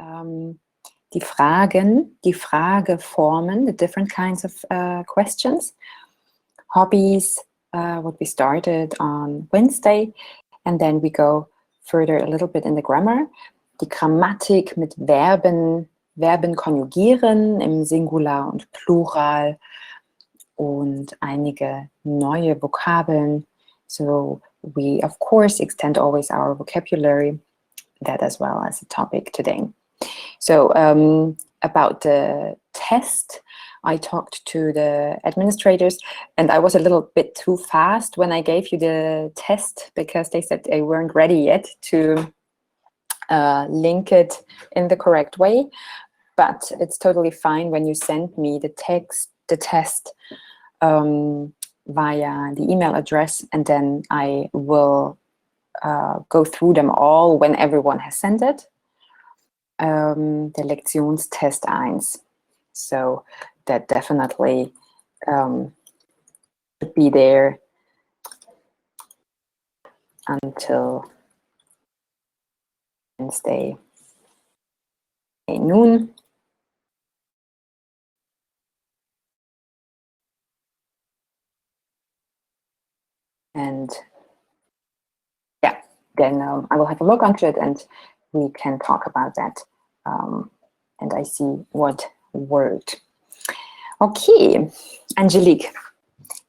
die Fragen, die Frageformen, the different kinds of questions. Hobbies, what we started on Wednesday, and then we go further a little bit in the grammar. Die Grammatik mit Verben konjugieren im Singular und Plural und einige neue Vokabeln. So we, of course, extend always our vocabulary, that as well as a topic today. So about the test, I talked to the administrators, and I was a little bit too fast when I gave you the test because they said they weren't ready yet to link it in the correct way. But it's totally fine when you send me the test via the email address, and then I will go through them all when everyone has sent it. Der Lektionstest 1. So that definitely should be there until Wednesday noon. And yeah, then I will have a look onto it and we can talk about that. And I see what worked. Okay, Angelique,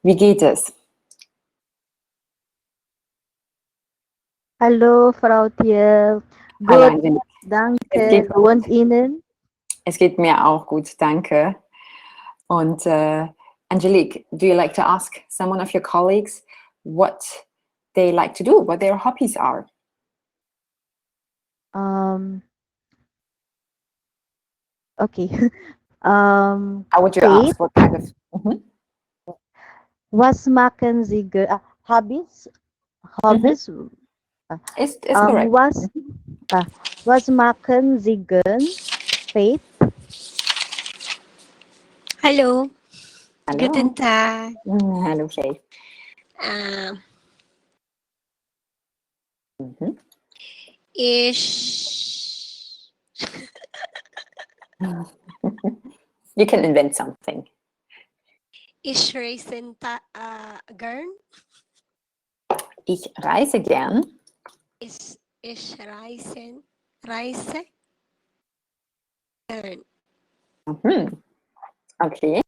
wie geht es? Hallo, Frau Thiel. Hallo, Gut, Angelique. danke. Und Ihnen? Es geht mir auch gut, danke. Und Angelique, do you like to ask someone of your colleagues what they like to do, what their hobbies are? Okay. How would you Faith, ask? What kind of? was machen Sie Hobbies? Hobbies? Is correct. Was machen Sie gern? Faith? Hallo. Hallo. Guten Tag. Hallo, Faith. You can invent something. Ich reise gern. Ich reise gern. Ich reise gern. Okay.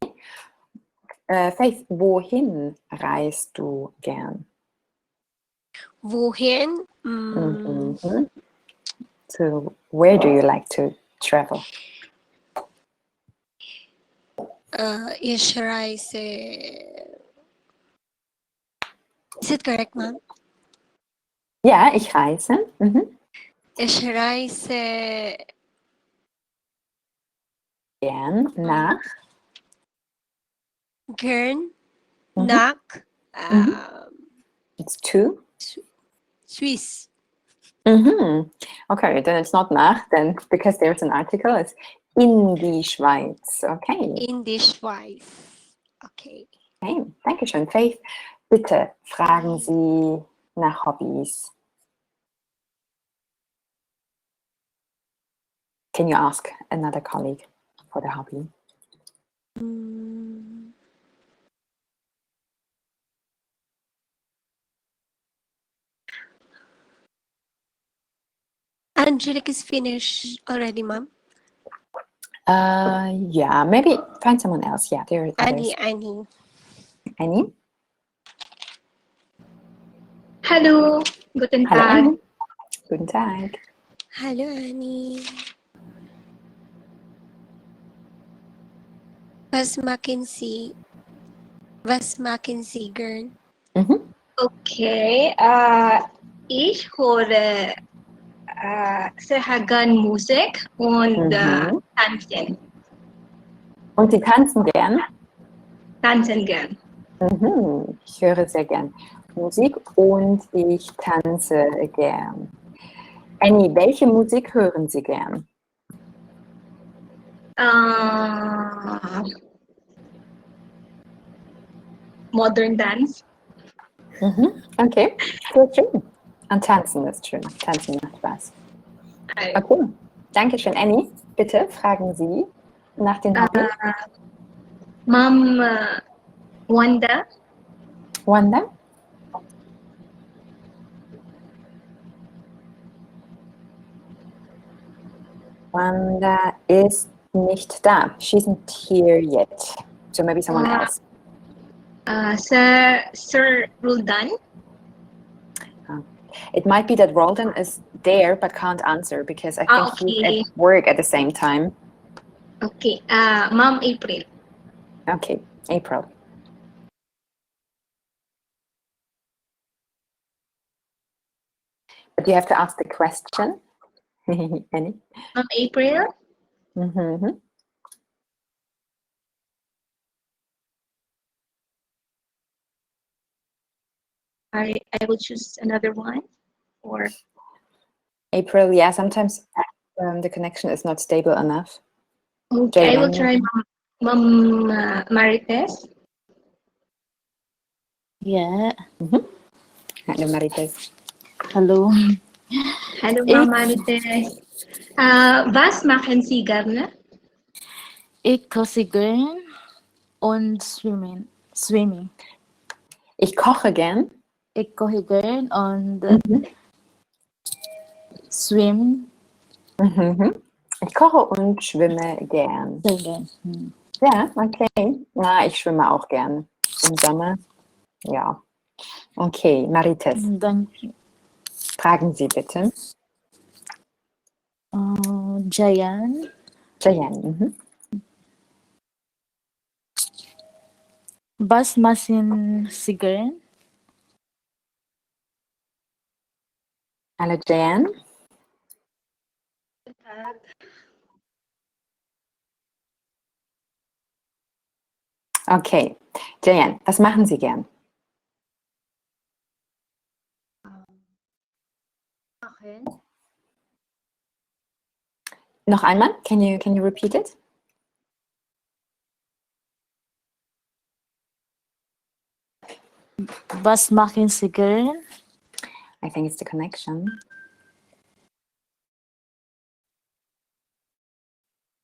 Faith, wohin reist du gern? Wohin? So, where do you like to travel? Ich reise. Is it correct, ma'am? Ja, ich reise. Ich reise Gern nach. gern nach It's to. Swiss. Okay, then it's not nach, then because there's an article, it's in die Schweiz. Okay. In die Schweiz. Okay. Okay, danke schön. Faith, bitte fragen Sie nach Hobbys. Can you ask another colleague for the hobby? Angelique is finished already, ma'am. Yeah, maybe find someone else. Yeah, there are others. Annie. Annie? Hallo, guten Hallo, Tag. Annie. Guten Tag. Hallo, Annie. Was machen Sie gern? Okay, ich höre sehr gern Musik und tanzen. Und Sie tanzen gern? Tanzen gern. Ich höre sehr gern Musik und ich tanze gern. Annie, welche Musik hören Sie gern? Modern dance. Okay, sehr schön. Und tanzen ist schön. Tanzen macht Spaß. Okay, Dankeschön, Annie. Bitte fragen Sie nach den Hobbys. Mom, Wanda. Wanda? Wanda ist nicht da. She's not here yet. So maybe someone else. Sir Roldan. It might be that Roldan is there but can't answer because I think he's Okay. at work at the same time. Okay. Mom, April. Okay, April. But you have to ask the question. Annie? Mom, April. Mhm. I will choose another one. Or April, yeah, sometimes the connection is not stable enough. okay, I will Jayan. try Mom Marites. Ja, Hello, Marites. hallo. Hallo Ik- Mom Marites. Was machen Sie gerne? Ich koche gern und Swimming. Ich koche gern. Ich koche gern und Mhm. swim Mhm. Ich koche und schwimme gern. sehr gern. Hm. Ja, okay. Na, ich schwimme auch gern. Im Sommer. Ja. Okay, Marites, Danke. fragen Sie bitte. Jayan, Jayan. Mhm. was machen Sie gern? Hallo, Jayan. Okay, Jayan, was machen Sie gern? Noch einmal? Can you repeat it? Was machen Sie gern? I think it's the connection.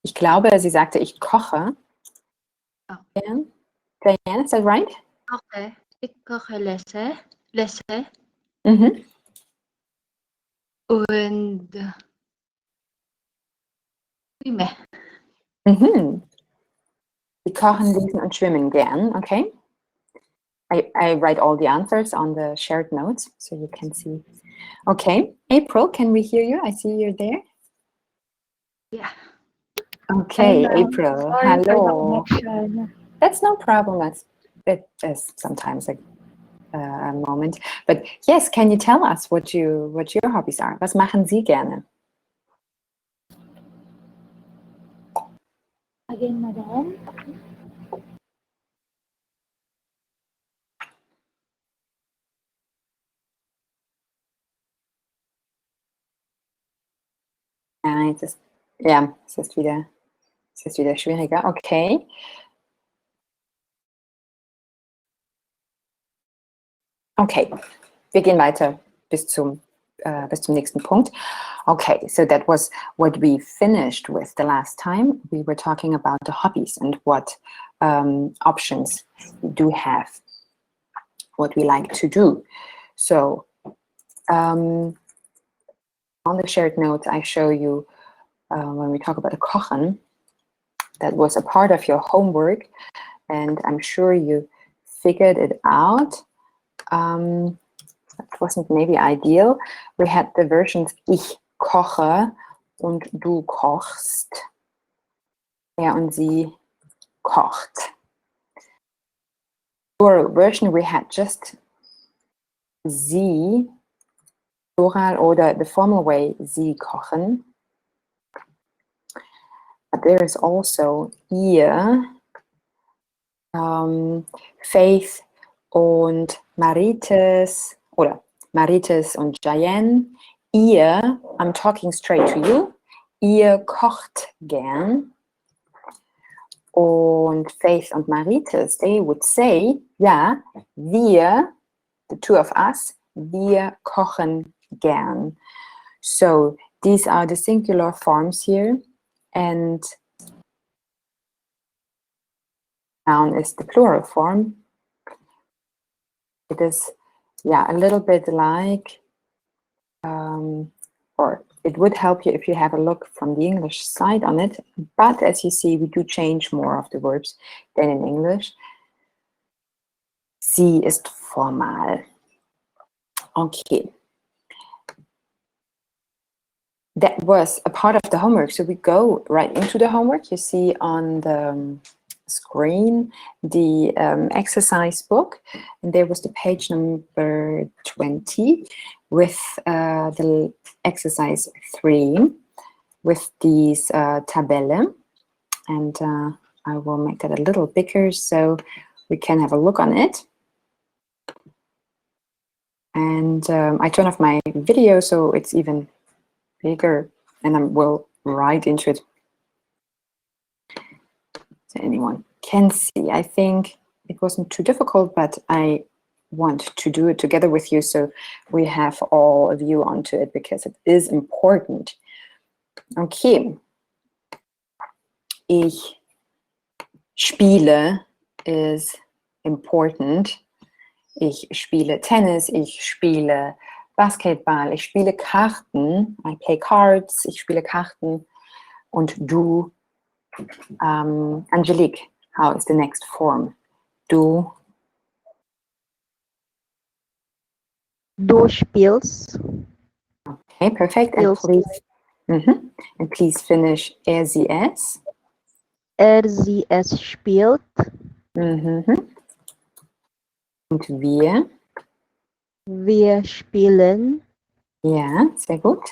Ich glaube, sie sagte, ich koche. Gern. Jayan, is that right? Okay. Ich koche lese Mhm. und schwimme. Mhm. Sie kochen, lesen und schwimmen gern, okay? I write all the answers on the shared notes so you can see. Okay, April, can we hear you? I see you're there. Yeah. Okay, Hello. April, Sorry for the hello. connection. That's no problem. It is sometimes a moment. But yes, can you tell us what your hobbies are? Was machen Sie gerne? Again, madam. Ja, es ist wieder schwieriger. Okay. Okay, wir gehen weiter bis zum nächsten Punkt. Okay, so that was what we finished with the last time. We were talking about the hobbies and what options we do have, what we like to do. So on the shared notes, I show you when we talk about the Kochen, that was a part of your homework, and I'm sure you figured it out. It wasn't maybe ideal. We had the versions ich koche und du kochst. Er und sie kocht. Plural version, we had just sie, plural oder the formal way, sie kochen. But there is also ihr, Faith und Marites oder Marites und Jayan. Ihr, I'm talking straight to you, ihr kocht gern. Und Faith und Marites, they would say, ja, wir, the two of us, wir kochen gern. So these are the singular forms here, and noun is the plural form. It is, yeah, a little bit like, or it would help you if you have a look from the English side on it. But as you see, we do change more of the verbs than in English. Sie ist formal. Okay. That was a part of the homework. So we go right into the homework. You see on the screen the exercise book, and there was the page number 20 with the exercise 3 with these Tabelle, and I will make that a little bigger so we can have a look on it. And I turn off my video so it's even bigger, and I will write into it so anyone can see. I think it wasn't too difficult, but I want to do it together with you so we have all a view onto it because it is important. Okay. Ich spiele is important. Ich spiele Tennis, ich spiele Basketball, ich spiele Karten, I play cards, ich spiele Karten. Und du, Angelique, how is the next form? Du spielst. Okay, perfect. And please, and please finish er, sie, es. Sie, es spielt. Und wir. Wir spielen. Ja, sehr gut.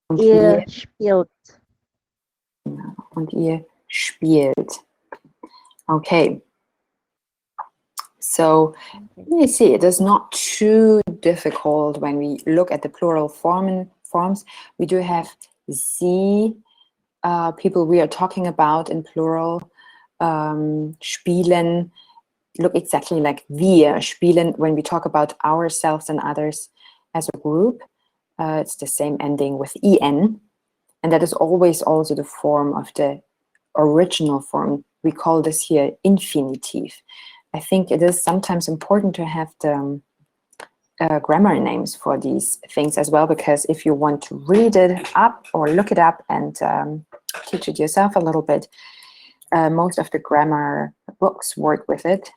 Und ihr spielt. Genau. Und ihr spielt. Okay. So you see, it is not too difficult when we look at the plural forms. We do have sie, people we are talking about in plural. Spielen look exactly like wir. Spielen when we talk about ourselves and others as a group. It's the same ending with en. And that is always also the form of the original form. We call this here infinitive. I think it is sometimes important to have the grammar names for these things as well, because if you want to read it up or look it up and teach it yourself a little bit, most of the grammar books work with it.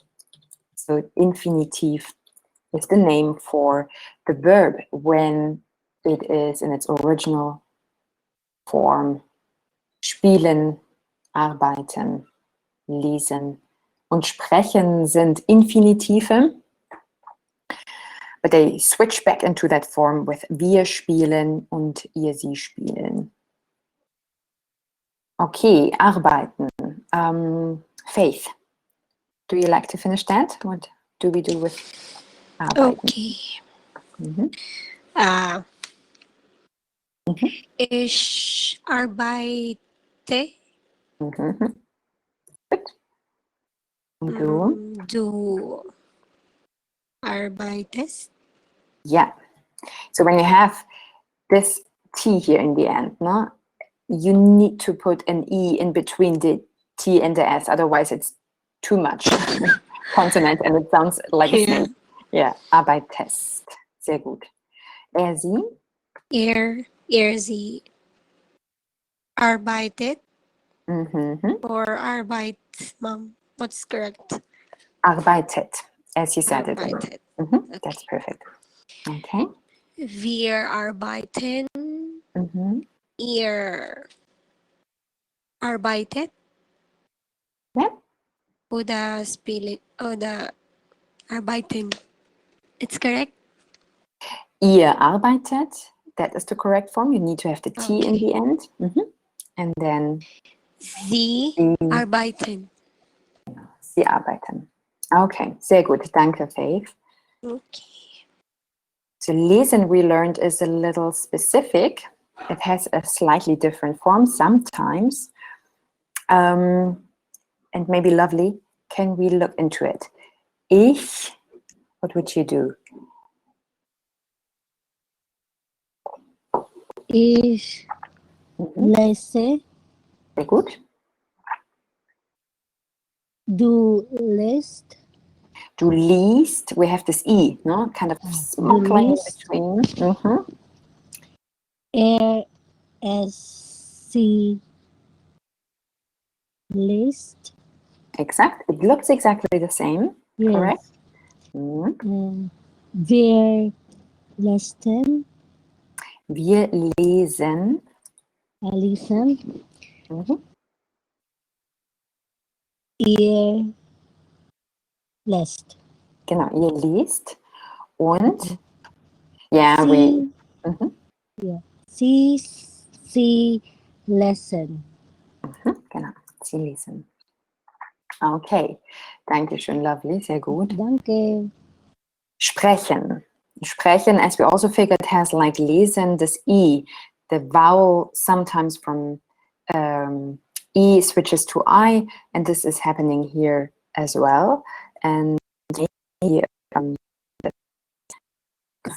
So infinitive is the name for the verb when it is in its original form. Spielen, arbeiten, lesen. Und sprechen sind Infinitive, but they switch back into that form with wir spielen und ihr, sie spielen. Okay, arbeiten. Faith, do you like to finish that? What do we do with arbeiten? Okay. Ich arbeite. Good. Und du? Du arbeitest. Yeah. So when you have this T here in the end, no, you need to put an E in between the T and the S, otherwise it's too much consonant and it sounds like a snake. Yeah, arbeitest. Sehr gut. Er, sie? Sie arbeitet. Or arbeit, Mom. What's correct? Arbeitet, as you said Arbeitet. it. That's perfect. Okay. Wir arbeiten. Ihr arbeitet. Yeah. Oder spielen. Oder arbeiten. It's correct? Ihr arbeitet. That is the correct form. You need to have the T in the end. And then Sie arbeiten. Sie arbeiten. Okay, sehr gut. Danke, Faith. Okay. So lesen, we learned, is a little specific. It has a slightly different form sometimes. And maybe lovely. Can we look into it? Ich, what would you do? Ich Mhm. lese. Sehr gut. Du liest. Du liest, we have this E, no? Kind of smuggling in liest. between. Mhm. Sie liest. Exact. It looks exactly the same. Yes. Correct. Mhm. Wir lesen. Wir lesen. Lesen. Mhm. Ihr lest. Genau, ihr liest. Und yeah, we. Mhm. Sie lesen. Genau, sie lesen. Okay, danke schön, lovely, sehr gut. Danke. Sprechen. Sprechen, as we also figured, has like lesen, this E. The vowel sometimes from E switches to I, and this is happening here as well. And the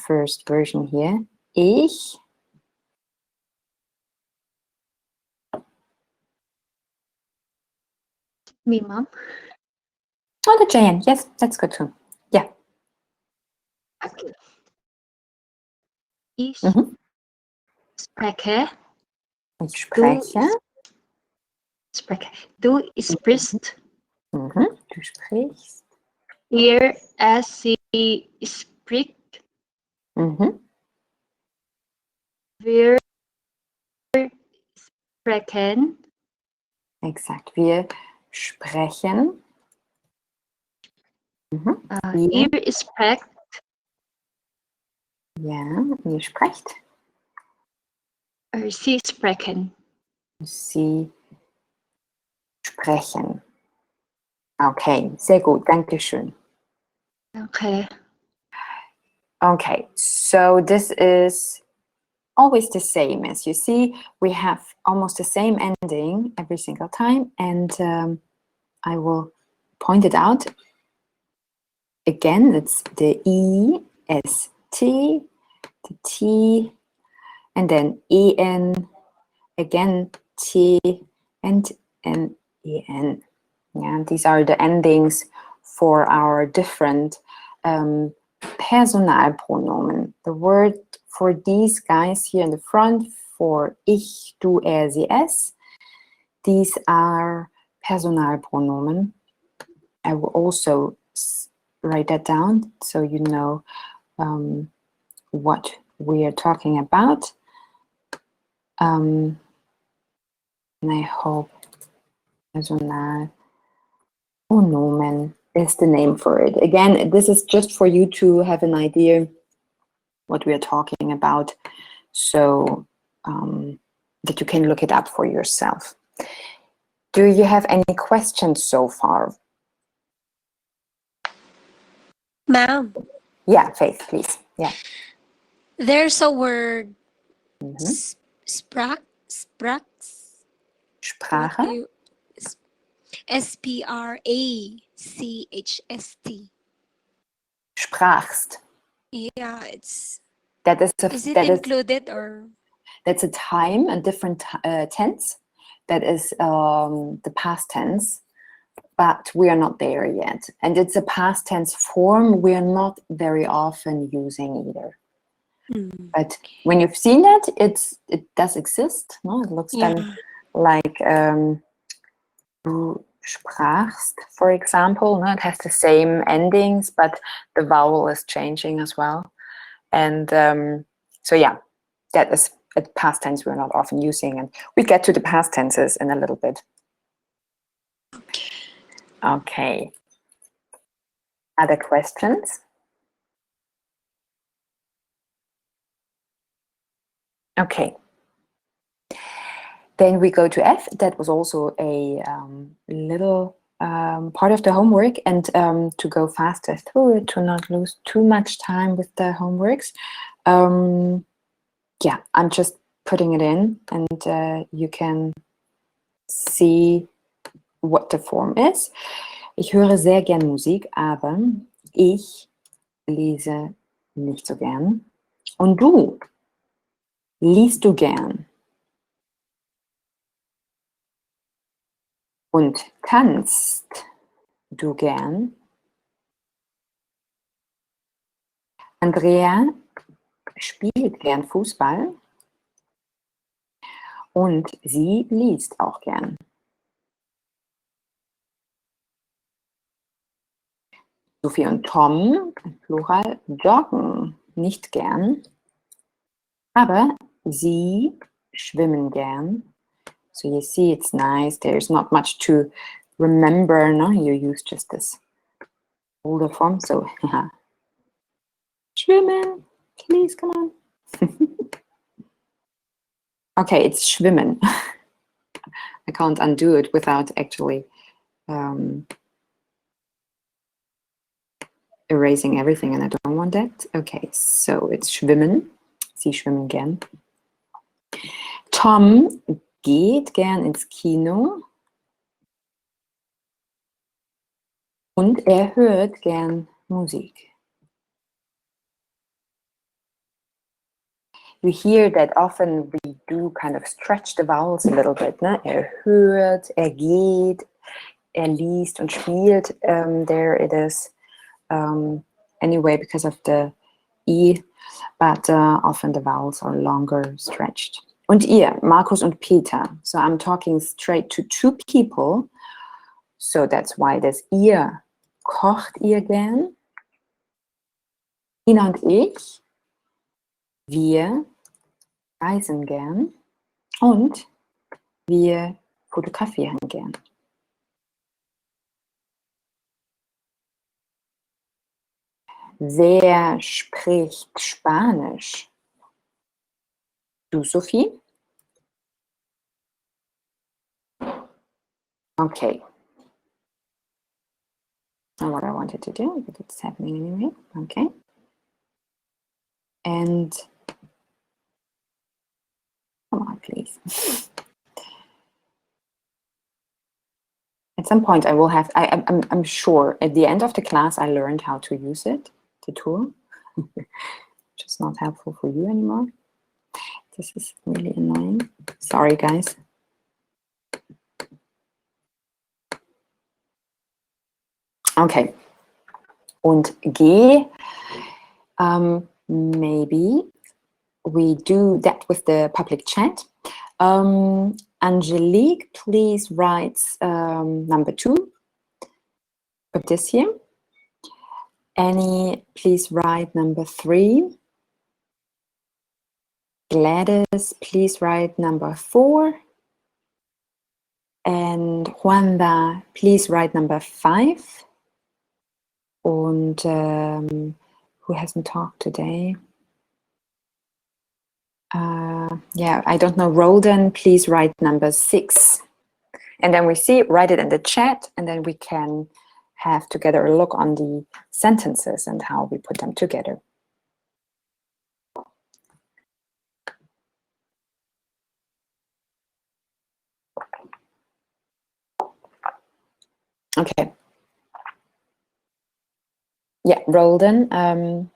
first version here. Ich. Me, Mom. Oh, the JN. Yes, that's good too. Yeah. Okay. Ich Mhm. spreche. Ich spreche. Du sprichst. Mhm. Du sprichst. Sie spricht. Mhm. Wir sprechen. Exakt. Wir sprechen. Mhm. Ihr sprecht. Ja, ihr sprecht. Sie sprechen. Sie sprechen. Okay, sehr gut. Dankeschön. Okay. Okay, so this is always the same. As you see, we have almost the same ending every single time, and I will point it out. Again, it's the E, S, T, the T, and then EN, again T, and N-E-N. Yeah, these are the endings for our different Personalpronomen. The word for these guys here in the front, for ich, du, er, sie, es, these are Personalpronomen. I will also write that down so you know what we are talking about. And I hope Personalpronomen is the name for it. Again, this is just for you to have an idea what we are talking about, so that you can look it up for yourself. Do you have any questions so far? Ma'am, Yeah, Faith, please. Yeah. there's a word Mhm. sprachs. Sprache. SPRACHST. Sprachst. Yeah, it's. That is Is it included or? That's a time, a different tense. That is the past tense, but we are not there yet. And it's a past tense form we are not very often using either. But when you've seen it, it does exist. No, it looks then like du sprachst, for example. No, it has the same endings, but the vowel is changing as well. And so yeah, that is a past tense we're not often using, and we get to the past tenses in a little bit. Okay. Other questions? Okay. Then we go to F. That was also a little part of the homework, and to go faster through it, to not lose too much time with the homeworks. Yeah, I'm just putting it in, and you can see what the form is. Ich höre sehr gern Musik, aber ich lese nicht so gern. Und du? Liest du gern? Und tanzt du gern? Andrea spielt gern Fußball und sie liest auch gern. Sophie und Tom, Plural, joggen nicht gern, aber sie schwimmen gern. So you see, it's nice. There's not much to remember. No, you use just this older form. So, schwimmen, please come on. Okay, it's schwimmen. I can't undo it without actually erasing everything, and I don't want that. Okay, so it's schwimmen. Sie schwimmen gern. Tom geht gern ins Kino und er hört gern Musik. You hear that often we do kind of stretch the vowels a little bit. Ne? Er hört, er geht, er liest und spielt. There it is. Anyway, because of the E, but often the vowels are longer stretched. Und ihr, Markus und Peter. So I'm talking straight to two people. So that's why das ihr. Kocht ihr gern? Ina und ich, wir reisen gern und wir fotografieren gern. Wer spricht Spanisch? Du, Sophie? Okay. Not what I wanted to do, but it's happening anyway. Okay. And come on, please. At some point I will have, I'm sure at the end of the class I learned how to use it, the tool. Which is not helpful for you anymore. This is really annoying. Sorry, guys. Okay. Und G, maybe we do that with the public chat. Angelique, please write number 2 for this year. Annie, please write number 3. Gladys, please write number 4. And Juanda, please write number 5. And who hasn't talked today? Yeah, I don't know. Roden, please write number 6. And then we see, write it in the chat, and then we can have together a look on the sentences and how we put them together. Okay. Yeah, Roden,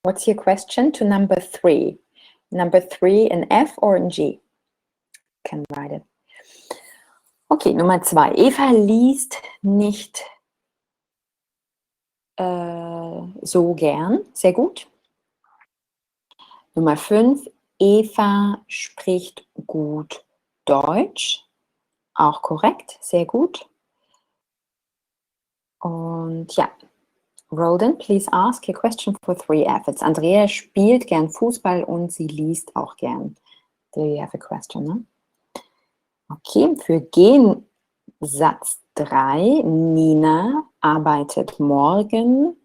what's your question to number 3? Number 3 in F or in G? Can write it. Okay, Nummer 2. Eva liest nicht so gern. Sehr gut. Nummer 5. Eva spricht gut Deutsch. Auch korrekt. Sehr gut. Und ja, Roden, please ask your question for 3F. It's Andrea spielt gern Fußball und sie liest auch gern. There you have a question, ne? Okay, für G Satz 3. Nina arbeitet morgen.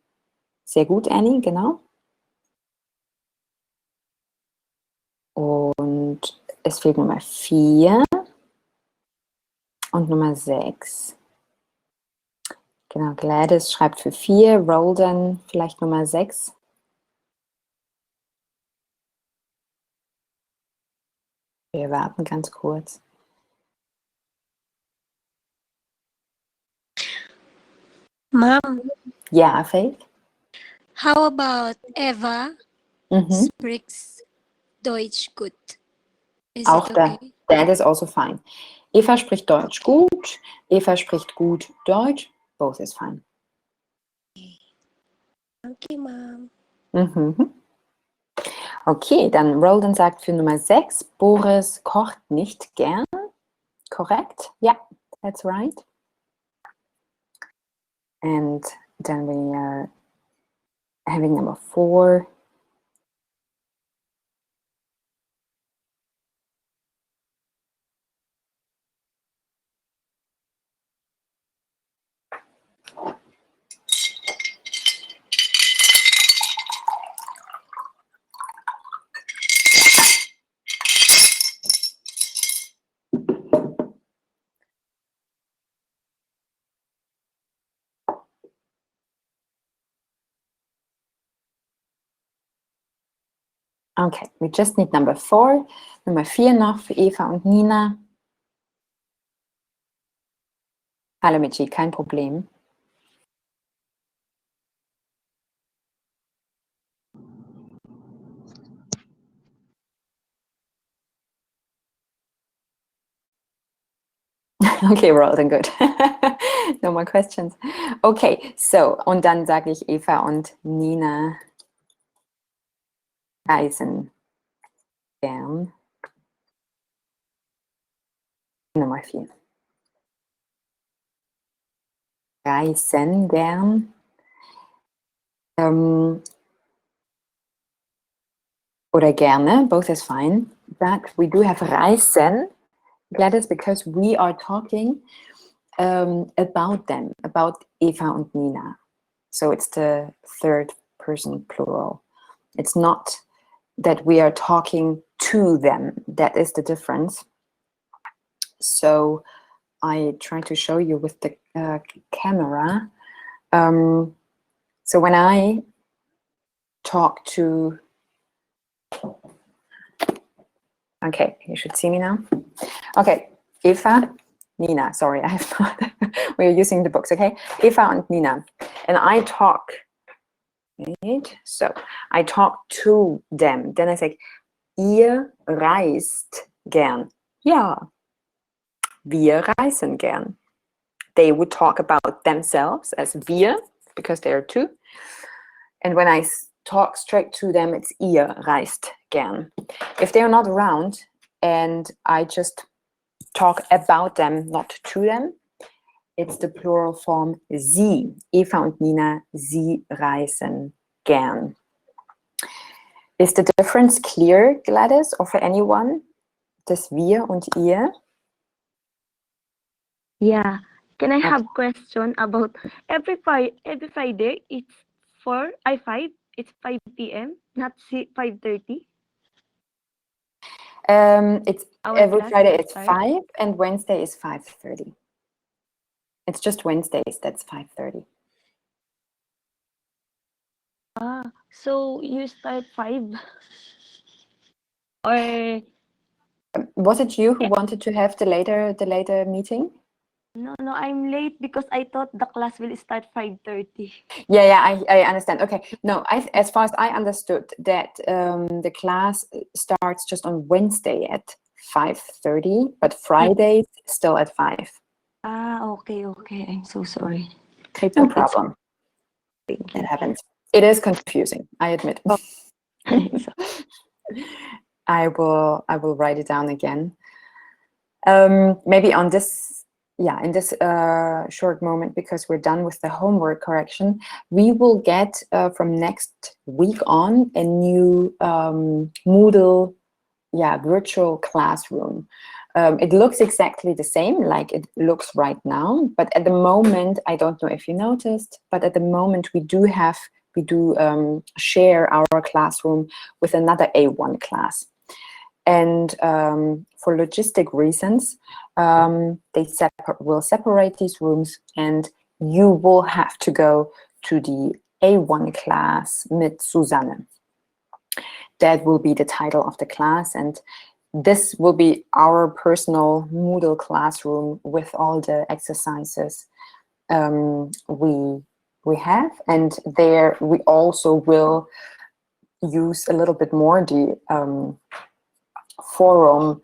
Sehr gut, Annie, genau. Und es fehlt Nummer 4 und Nummer 6. Genau, Gladys schreibt für 4, Roden vielleicht Nummer 6. Wir warten ganz kurz. Mom, Ja, Faith? how about Eva Mhm. speaks Deutsch gut. Is Auch it okay? that is also fine. Eva spricht Deutsch gut. Eva spricht gut Deutsch. Both is fine. Okay, Mom. Mhm. Okay, dann Roland sagt für Nummer 6, Boris kocht nicht gern. Correct? Yeah, that's right. And then we are having number 4. Okay, we just need number 4. Nummer 4 noch für Eva und Nina. Hallo Michi, kein Problem. Okay, Roland, good. No more questions. Okay, so, und dann sage ich Eva und Nina reisen gern. Nummer 4. Reisen gern. Oder gerne, both is fine. But we do have reisen. That is because we are talking about them, about Eva und Nina. So it's the third person plural. It's not that we are talking to them. That is the difference. So I try to show you with the camera. So when I talk to, okay, you should see me now. Okay, Eva, Nina, sorry, I have not, we're using the books, okay? Eva and Nina, and I talk, right? So I talk to them. Then I say, ihr reist gern. Ja, wir reisen gern. They would talk about themselves as wir, because they are two. And when I talk straight to them, it's ihr reist gern. If they are not around and I just talk about them, not to them, it's the plural form sie. Eva und Nina, sie reisen gern. Is the difference clear, Gladys, or for anyone? Das wir und ihr? Yeah. Can I Okay. have question about every Friday it's 5 it's 5 p.m. not 5:30. It's Our every class Friday will it's start. 5 and Wednesday is 5:30. It's just Wednesdays that's 5:30. So you start 5 or Was it you who wanted to have the later meeting? no, I'm late because I thought the class will start 5:30. Yeah, I understand. Okay, no, as far as I understood that the class starts just on Wednesday at 5:30, but Fridays still at 5. Okay. I'm so sorry. No thought it's problem. Thank It you. happens. It is confusing, I admit. I will write it down again. Maybe on this, in this short moment, because we're done with the homework correction, we will get from next week on a new Moodle, virtual classroom. It looks exactly the same like it looks right now, but at the moment, I don't know if you noticed, but at the moment we do share our classroom with another A1 class. And for logistic reasons, they will separate these rooms, and you will have to go to the A1 class mit Susanne. That will be the title of the class, and this will be our personal Moodle classroom with all the exercises we have, and there we also will use a little bit more the forum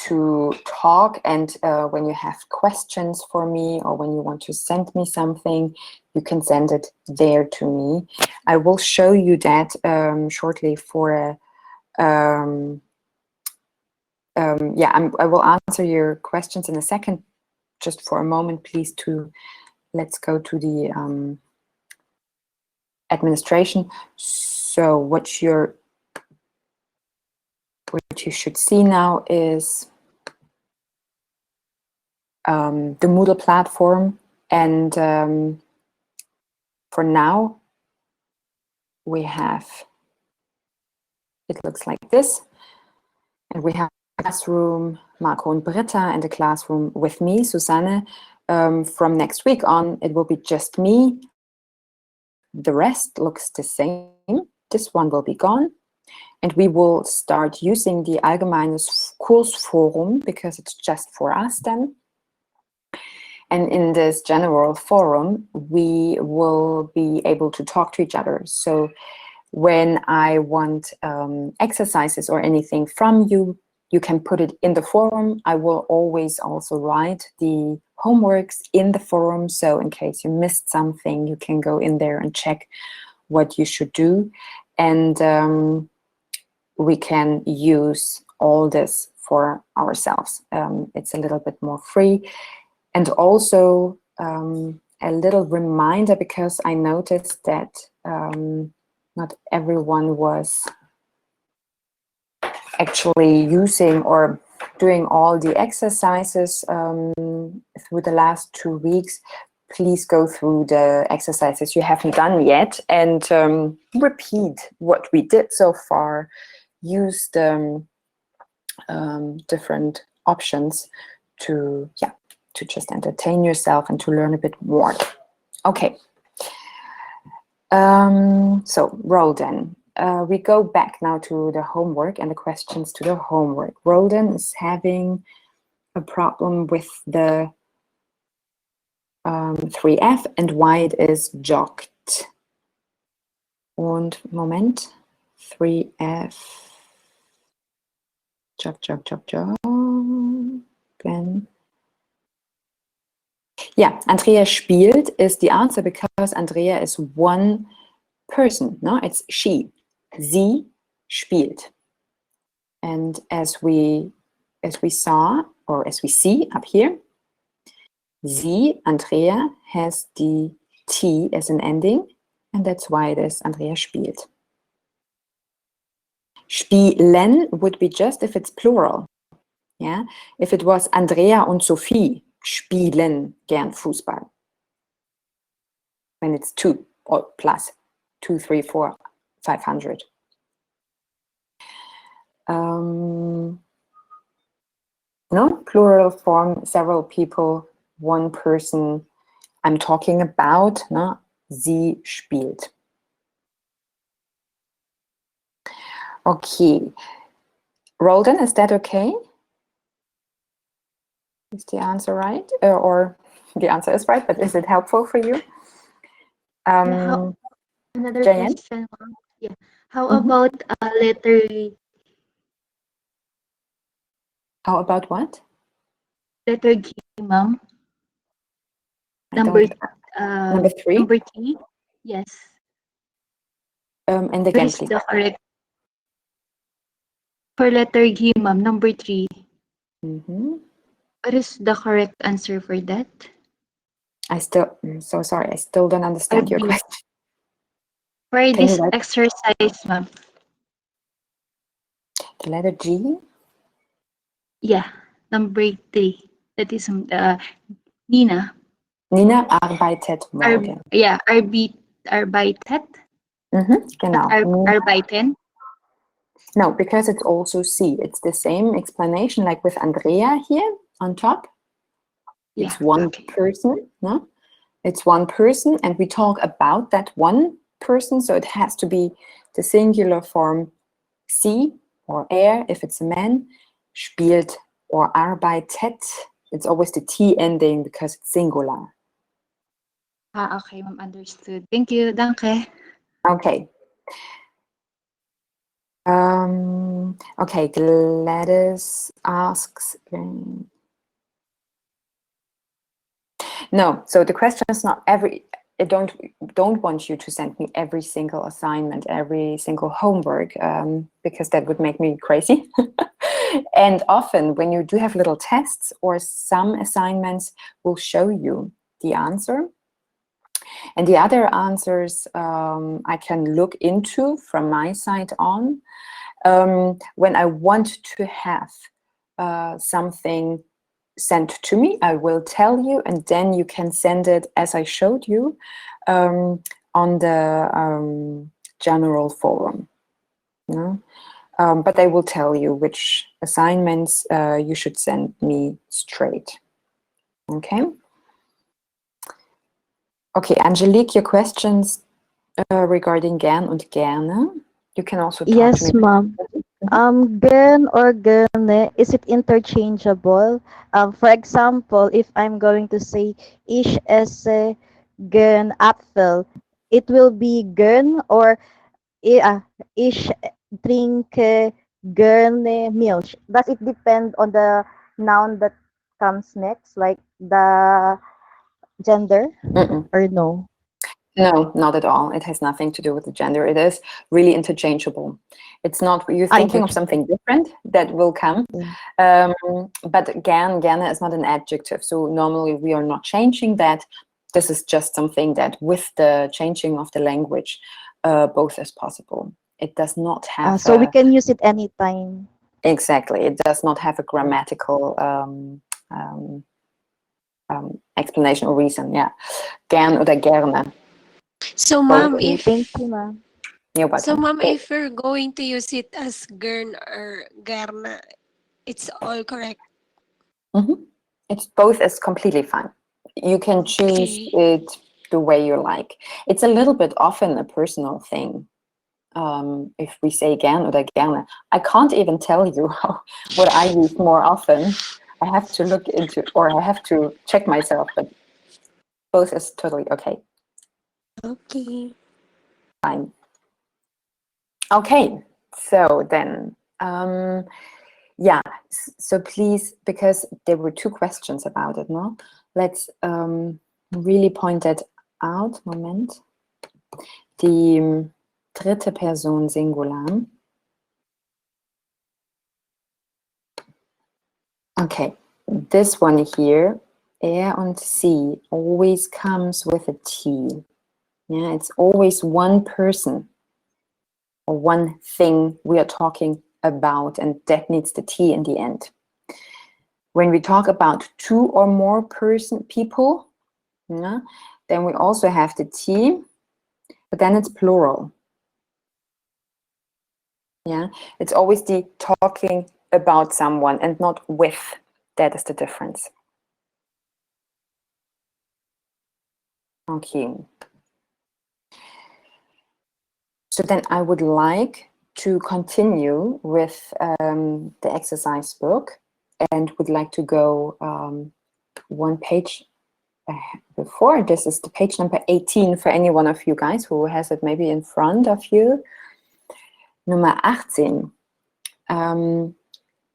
to talk, and when you have questions for me or when you want to send me something, you can send it there to me. I will show you that shortly for I will answer your questions in a second. Just for a moment, please, let's go to the administration. So what you should see now is the Moodle platform, and for now we have, it looks like this, and we have a classroom, Marco and Britta, and a classroom with me, Susanne. From next week on, it will be just me. The rest looks the same. This one will be gone. And we will start using the Allgemeines Kursforum because it's just for us then. And in this general forum, we will be able to talk to each other. So when I want exercises or anything from you, you can put it in the forum. I will always also write the homeworks in the forum. So in case you missed something, you can go in there and check what you should do. And we can use all this for ourselves. It's a little bit more free. And also a little reminder, because I noticed that not everyone was actually using or doing all the exercises through the last 2 weeks. Please go through the exercises you haven't done yet and repeat what we did so far. Use the different options to just entertain yourself and to learn a bit more. Okay. So Roldan, we go back now to the homework and the questions to the homework. Roldan is having a problem with the 3F and why it is jogged. Und Moment, 3F. Jog. Again. Yeah, Andrea spielt is the answer because Andrea is one person. No, it's she. Sie spielt. And as we saw, or as we see up here, sie, Andrea, has the T as an ending, and that's why it is Andrea spielt. Spielen would be just if it's plural. Yeah, if it was Andrea und Sophie spielen gern Fußball. When it's 2 or plus 2, 3, 4, 500. No, plural form, several people, one person. I'm talking about, no, sie spielt. Okay. Roldan, is that okay? Is the answer right? Or the answer is right, but is it helpful for you? Another Jayan? question, ma'am. Yeah. How Mhm. about letter How about what? G, ma'am? I Number don't- number 3? Number 3? Yes. And What again, is please. the correct for letter G, ma'am? Number 3. Mm-hmm. What is the correct answer for that? I'm so sorry. I still don't understand your RB. question. For Can this you write exercise, ma'am. the letter G? Yeah, number 3. That is Nina. Nina arbeitet morgen. Arbeitet. Genau. Arbeiten. No, because it's also C. It's the same explanation like with Andrea here on top. It's one person, no? It's one person, and we talk about that one person, so it has to be the singular form sie or er if it's a man, spielt or arbeitet. It's always the T ending because it's singular. Okay, ma'am, understood. Thank you. Danke. Okay. Okay, Gladys asks. No, so the question is not every. I don't want you to send me every single assignment, every single homework, because that would make me crazy. And often when you do have little tests or some assignments will show you the answer. And the other answers I can look into from my side on. When I want to have something sent to me, I will tell you, and then you can send it as I showed you on the general forum. But I will tell you which assignments you should send me straight. Okay. Okay, Angelique, your questions regarding gern und gerne. You can also talk Yes, to me. ma'am. Gern or gerne, is it interchangeable? For example, if I'm going to say ich esse gern Apfel, it will be gern, or ich trinke gerne Milch. Does it depend on the noun that comes next, like the gender, or no? No, not at all. It has nothing to do with the gender. It is really interchangeable. It's not, you're thinking of something different that will come. But gerne is not an adjective. So normally we are not changing that. This is just something that with the changing of the language, both is possible. It does not have. So we can use it anytime. Exactly. It does not have a grammatical explanation or reason. Yeah. Gern oder gerne. So, ma'am, Okay, if thank you, ma'am. You're welcome. if you're going to use it as gern or garna, it's all correct. It's both is completely fine. You can choose Okay. it the way you like. It's a little bit often a personal thing. If we say gern oder gerne, I can't even tell you what I use more often. I have to look into, or I have to check myself, but both is totally okay. Okay. Fine. Okay, so then, yeah, so please, because there were two questions about it, no? Let's really point it out. Moment. Die dritte Person Singular. Okay, this one here, er und sie, always comes with a T. Yeah, it's always one person or one thing we are talking about, and that needs the T in the end. When we talk about two or more people, yeah, then we also have the T, but then it's plural. Yeah, it's always the talking about someone and not with. That is the difference. Okay. So then I would like to continue with the exercise book, and would like to go one page before. This is the page number 18 for any one of you guys who has it maybe in front of you. Nummer 18.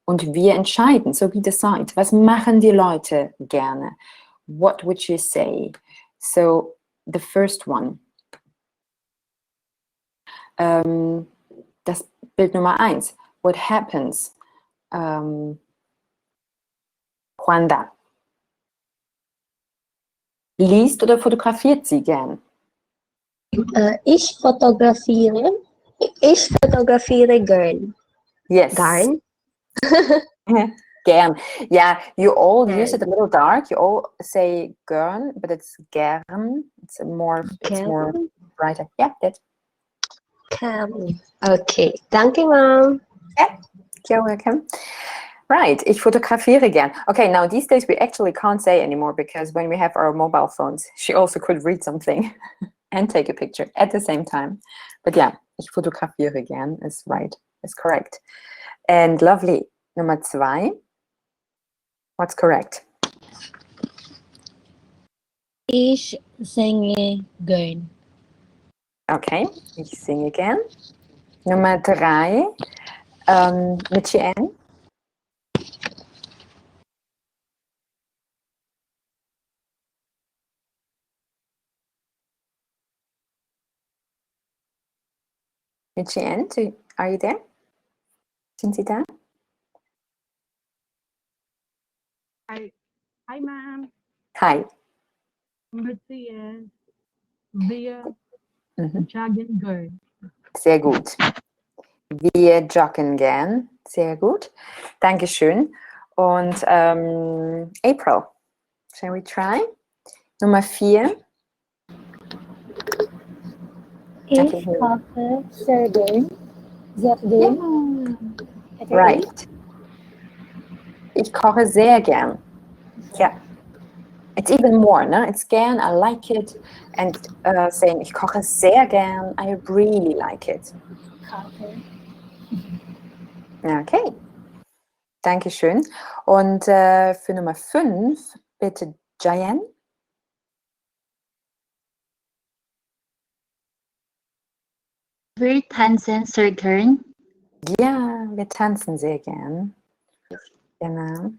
Und wir entscheiden, so we decide. Was machen die Leute gerne? What would you say? So the first one. Das Bild Nummer 1. What happens? Juanda. Liest oder fotografiert sie gern? Ich fotografiere gern. Yes. Garn? Gern. Yeah, you all use Gern. it a little dark. You all say gern, but it's gern. It's more brighter. Yeah, that's. Gern. Okay, danke, Mom. Yeah, you're welcome. Right, ich fotografiere gern. Okay, now these days we actually can't say anymore, because when we have our mobile phones, she also could read something and take a picture at the same time. But yeah, ich fotografiere gern is right, is correct. And lovely. Nummer 2. What's correct? Ich singe gern. Okay, ich singe gern. Nummer 3. Mit Chien? Mit Chien, are you there? Sind Sie da? Hi, ma'am. Hi. Mit wir Mhm. joggen gern. Sehr gut. Wir joggen gern. Sehr gut. Dankeschön. Und April, shall we try? Nummer 4. Ich Okay. koche sehr gern. Sehr gern. Right. Ich koche sehr gern. Yeah. It's even more, no? It's gern, I like it. And saying, ich koche sehr gern, I really like it. Koche. Okay. Dankeschön. Und für Nummer 5, bitte Jayen. Wir tanzen sehr gern. Ja, wir tanzen sehr gern. Genau.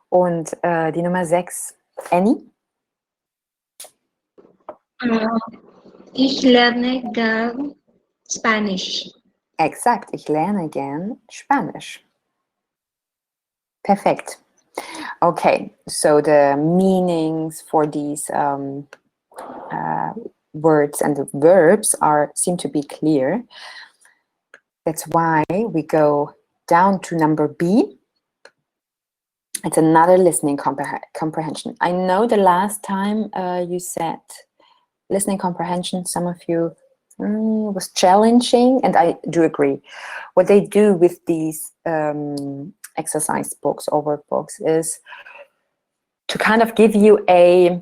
Und die Nummer 6, Annie. Ich lerne gern Spanish. Exakt, ich lerne gern Spanisch. Perfekt. Okay, so the meanings for these words and the verbs seem to be clear. That's why we go down to number B. It's another listening comprehension. I know the last time you said listening comprehension, some of you was challenging, and I do agree. What they do with these exercise books or workbooks is to kind of give you a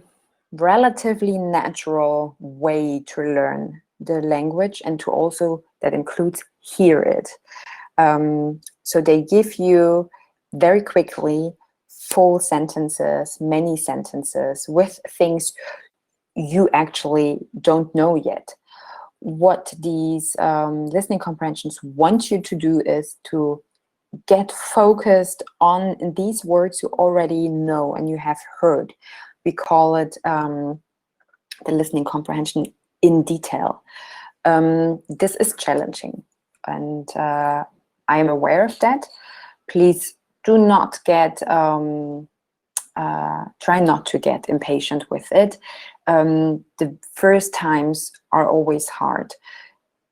relatively natural way to learn the language, and to also, that includes, hear it. So they give you very quickly full sentences, many sentences with things you actually don't know yet. What these listening comprehensions want you to do is to get focused on these words you already know and you have heard. We call it the listening comprehension in detail. This is challenging, and I am aware of that. Please do not get, try not to get impatient with it. The first times are always hard.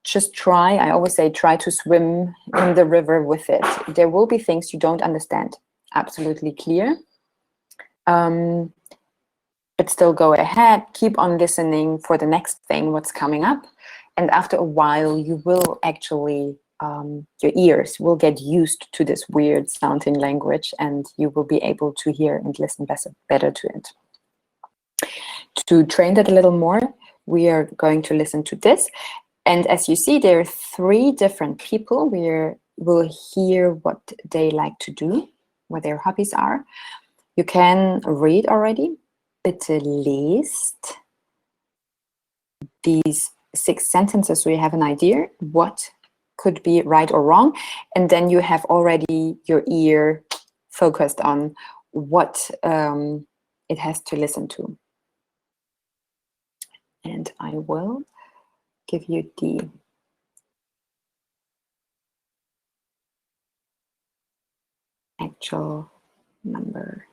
Just try, I always say, try to swim in the river with it. There will be things you don't understand, absolutely clear. But still go ahead, keep on listening for the next thing, what's coming up. And after a while, you will actually, your ears will get used to this weird sounding language, and you will be able to hear and listen better to it. To train that a little more, we are going to listen to this. And as you see, there are 3 different people. We'll hear what they like to do, what their hobbies are. You can read already. Bitte lest these 6 sentences so you have an idea what could be right or wrong. And then you have already your ear focused on what it has to listen to. And I will give you the actual number.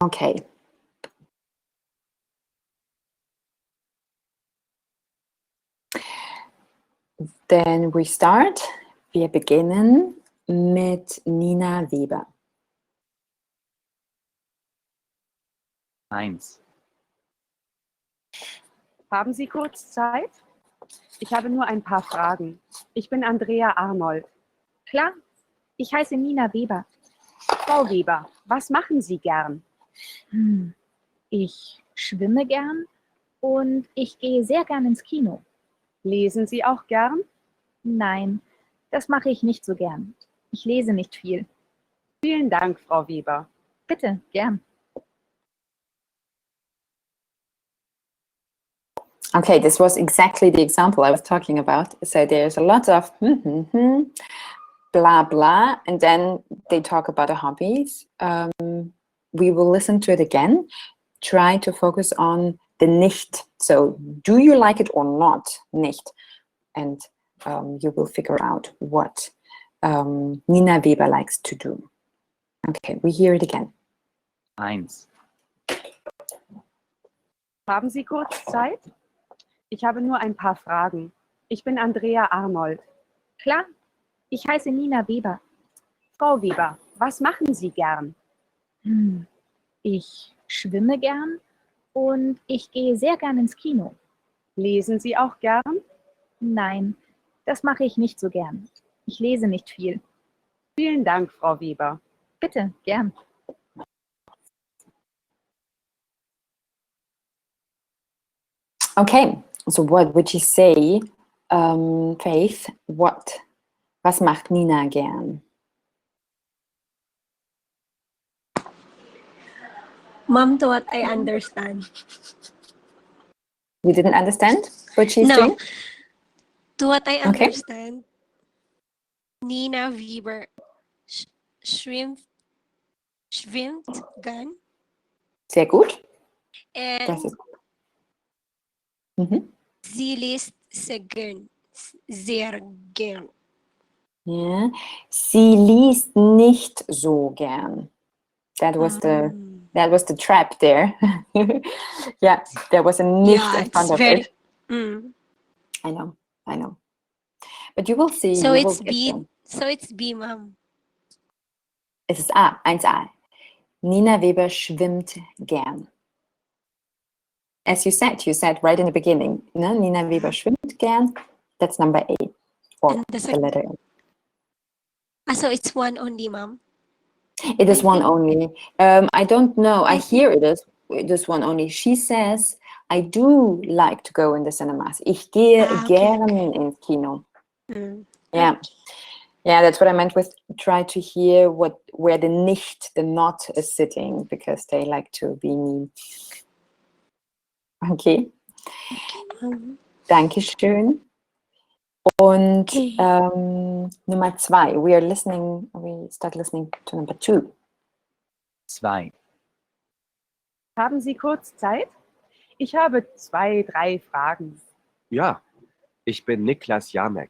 Okay. Then we start. Wir beginnen mit Nina Weber. 1. Haben Sie kurz Zeit? Ich habe nur ein paar Fragen. Ich bin Andrea Arnold. Klar, ich heiße Nina Weber. Frau Weber, was machen Sie gern? Ich schwimme gern und ich gehe sehr gern ins Kino. Lesen Sie auch gern? Nein, das mache ich nicht so gern. Ich lese nicht viel. Vielen Dank, Frau Weber. Bitte, gern. Okay, this was exactly the example I was talking about. So there's a lot of blah blah, and then they talk about the hobbies. We will listen to it again. Try to focus on the nicht. So do you like it or not? Nicht. And you will figure out what Nina Weber likes to do. Okay, we hear it again. 1, Haben Sie kurz Zeit? Ich habe nur ein paar Fragen. Ich bin Andrea Arnold. Klar, ich heiße Nina Weber. Frau Weber, was machen Sie gern? Ich schwimme gern und ich gehe sehr gern ins Kino. Lesen Sie auch gern? Nein, das mache ich nicht so gern. Ich lese nicht viel. Vielen Dank, Frau Weber. Bitte, gern. Okay, so what would you say, Faith? Was macht Nina gern? Mom, to what I understand. You didn't understand what she's No. doing? To what I Okay. understand, Nina Weber schwimmt gern Sehr gut. and Das ist. Mhm. sie liest sehr gern. Sehr gern. Ja. Sie liest nicht so gern. That was the trap there. Yeah, there was a nicht Yeah, in front it's of very. it. Mm. I know. But you will see. So you will it's get B. there. So it's B, Mom. Es ist A, 1a. Nina Weber schwimmt gern. As you said right in the beginning, ne? Nina Weber schwimmt gern. That's number A, or And the the letter A. So it's one only, Mom. It is I one think- only. I don't know. I hear it is one only. She says, I do like to go in the cinemas. Ich gehe Okay. gern ins Kino. Mm. Yeah. Yeah, that's what I meant with try to hear where the nicht, the not is sitting, because they like to be mean. Okay, Mhm. Dankeschön. Und Okay. Nummer 2, we start listening to number 2. 2, Haben Sie kurz Zeit? Ich habe 2, 3 Fragen. Ja, ich bin Niklas Jamek.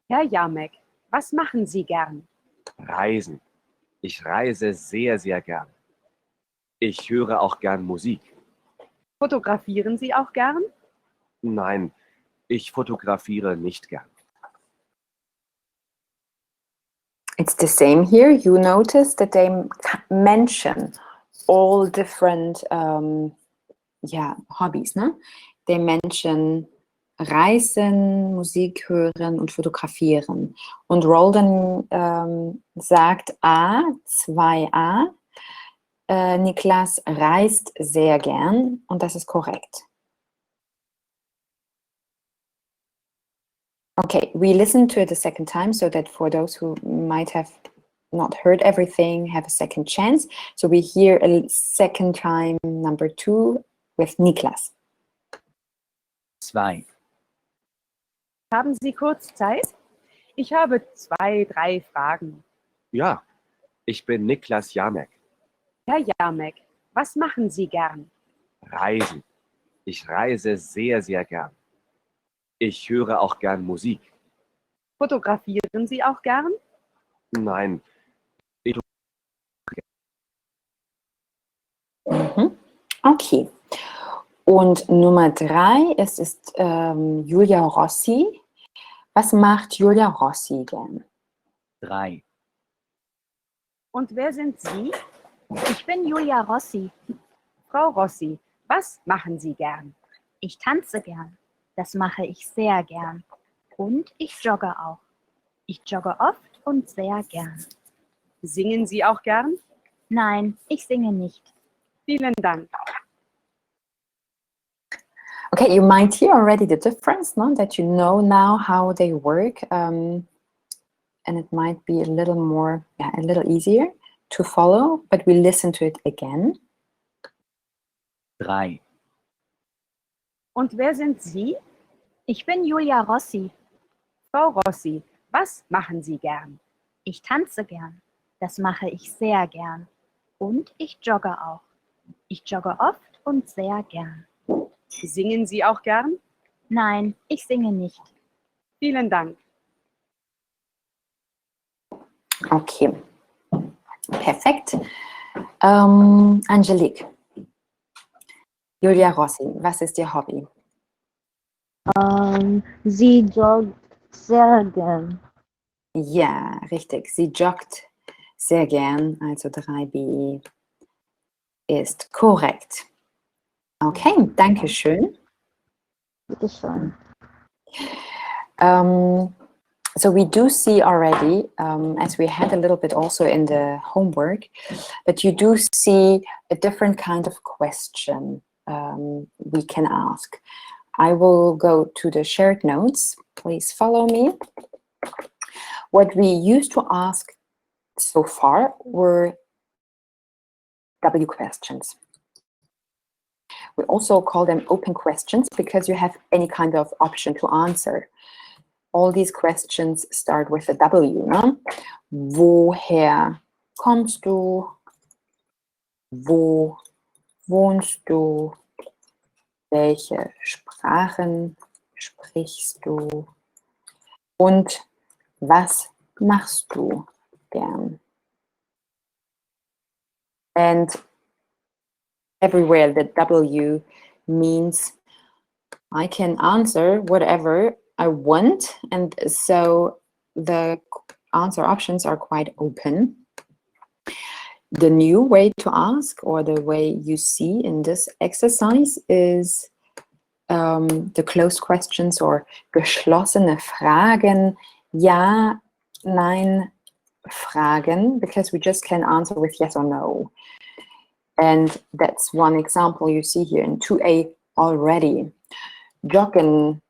Herr Jamek, was machen Sie gern? Reisen. Ich reise sehr, sehr gern. Ich höre auch gern Musik. Fotografieren Sie auch gern? Nein, ich fotografiere nicht gern. It's the same here. You notice that they mention all different hobbies, ne? They mention Reisen, Musik hören und fotografieren. Und Roldan sagt A, 2a, Niklas reist sehr gern, und das ist korrekt. Okay, we listen to it a second time so that for those who might have not heard everything, have a second chance. So we hear a second time number 2 with Niklas. 2, Haben Sie kurz Zeit? Ich habe 2, 3 Fragen. Ja, ich bin Niklas Jamek. Herr Jamek, was machen Sie gern? Reisen. Ich reise sehr, sehr gern. Ich höre auch gern Musik. Fotografieren Sie auch gern? Nein, Mhm. Okay. Und Nummer 3, es ist Julia Rossi. Was macht Julia Rossi gern? 3, Und wer sind Sie? Ich bin Julia Rossi. Frau Rossi, was machen Sie gern? Ich tanze gern. Das mache ich sehr gern. Und ich jogge auch. Ich jogge oft und sehr gern. Singen Sie auch gern? Nein, ich singe nicht. Vielen Dank. Okay, you might hear already the difference, no? That you know now how they work, and it might be a little more, a little easier to follow, but we listen to it again. 3, Und wer sind Sie? Ich bin Julia Rossi. Frau Rossi, was machen Sie gern? Ich tanze gern. Das mache ich sehr gern. Und ich jogge auch. Ich jogge oft und sehr gern. Singen Sie auch gern? Nein, ich singe nicht. Vielen Dank. Okay, perfekt. Angelique, Julia Rossi, was ist Ihr Hobby? Sie joggt sehr gern. Ja, richtig. Sie joggt sehr gern, also 3b ist korrekt. Okay, danke schön. Bitte schön. So we do see already, as we had a little bit also in the homework, that you do see a different kind of question we can ask. I will go to the shared notes. Please follow me. What we used to ask so far were W questions. We also call them open questions because you have any kind of option to answer. All these questions start with a W, ne? Woher kommst du? Wo wohnst du? Welche Sprachen sprichst du? Und was machst du gern? And everywhere the W means I can answer whatever I want, and so the answer options are quite open. The new way to ask, or the way you see in this exercise, is the closed questions or geschlossene Fragen, Ja, Nein Fragen, because we just can answer with yes or no. And that's one example you see here in 2a already. Joggen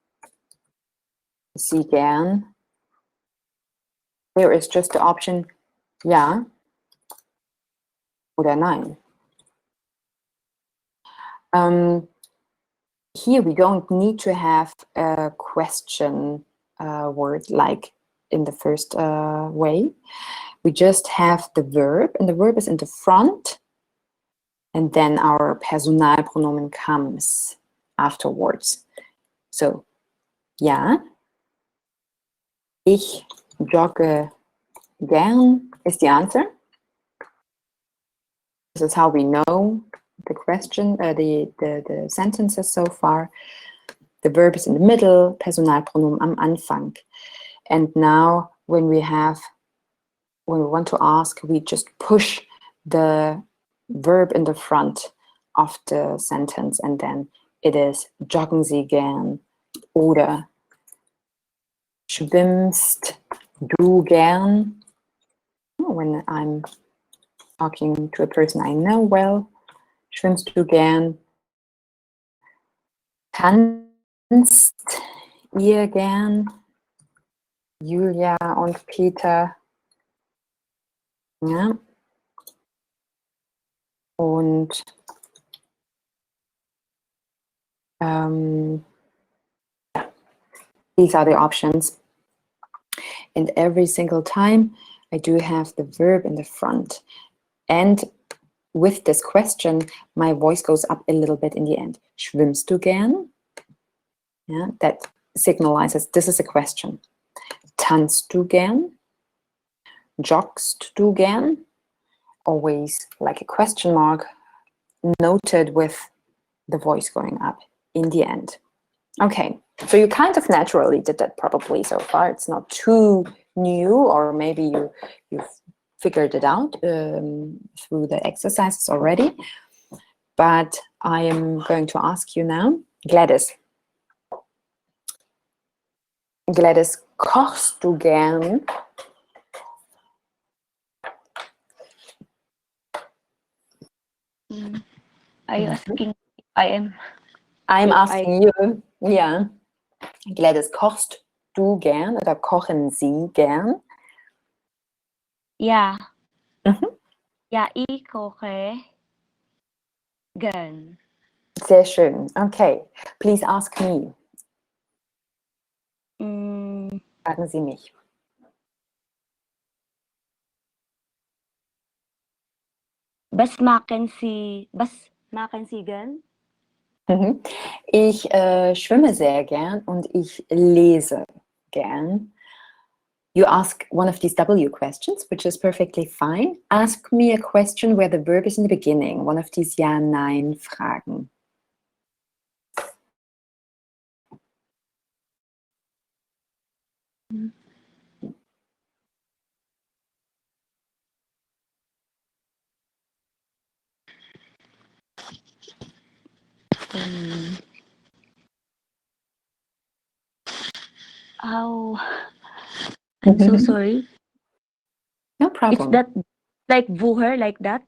Sie gern? There is just the option Ja oder Nein. Here we don't need to have a question word like in the first way. We just have the verb, and the verb is in the front, and then our Personalpronomen comes afterwards. So, ja, ich jogge gern is the answer. This is how we know the question, the sentences so far. The verb is in the middle, Personalpronomen am Anfang. And now when we want to ask, we just push the verb in the front of the sentence, and then it is joggen Sie gern oder schwimmst du gern? When I'm talking to a person I know well, schwimmst du gern? Tanzt ihr gern? Julia und Peter. Ja. Und these are the options. And every single time I do have the verb in the front. And with this question, my voice goes up a little bit in the end. Schwimmst du gern? Yeah, that signalizes this is a question. Tanzt du gern? Joggst du gern? Always like a question mark noted with the voice going up in the end. Okay, so you kind of naturally did that probably so far. It's not too new, or maybe you've figured it out through the exercises already. But I am going to ask you now, Gladys, Gladys, kochst du gern? Are you asking? I'm asking you. Ja. Gladys, kochst du gern oder kochen Sie gern? Ja. Mhm. Ja, ich koche gern. Sehr schön. Okay. Please ask me. Fragen Sie mich. Was machen Sie gern? Mhm. Ich schwimme sehr gern und ich lese gern. You ask one of these W questions, which is perfectly fine. Ask me a question where the verb is in the beginning. One of these Ja-Nein-Fragen. Oh, I'm so sorry. No problem. It's that like woher, like that?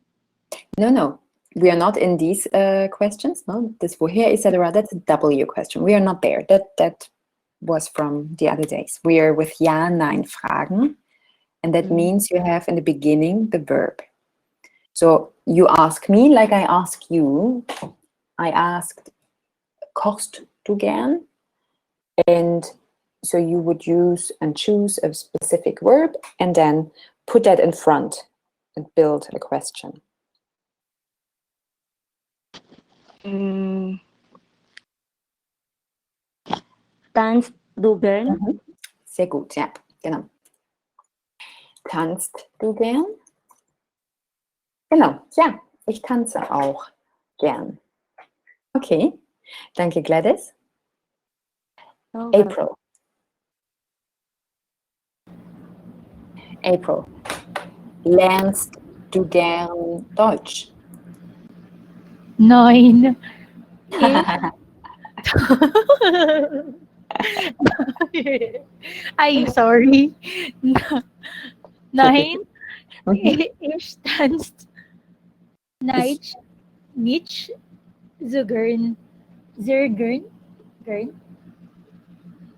No. We are not in these questions. No, this woher, etc. That's a W question. We are not there. That was from the other days. We are with Ja-Nein-Fragen. And that means you have in the beginning the verb. So you ask me like I ask you. I asked, kochst du gern? And so you would use and choose a specific verb and then put that in front and build a question. Tanzt du gern? Sehr gut, ja, genau. Tanzt du gern? Genau, ja, ich tanze auch gern. Okay, danke Gladys. April. April, lernst du gern Deutsch? Nein. I'm sorry. Nein. Ich tanzt nicht so gern. Sehr gern.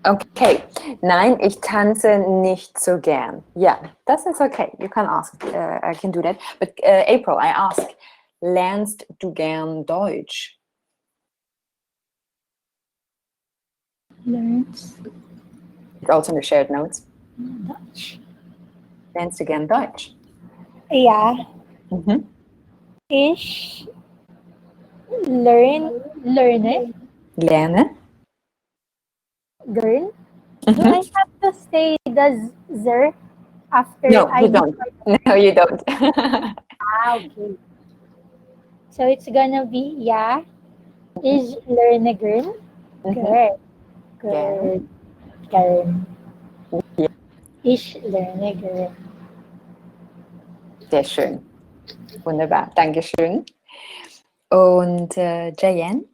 Okay, nein, ich tanze nicht so gern. Yeah, das ist okay. You can ask, I can do that. But April, I ask, lernst du gern Deutsch? Learns It's also in the shared notes. Deutsch. Lernst du gern Deutsch? Ja. Ich lerne Lerne. gern. Do I have to say the zer after No, I you don't. No, you don't. Okay. So it's gonna be ja. Ich lerne gern. Gern. Ich lerne gern. Sehr schön. Wunderbar, Dankeschön. Und Jayen?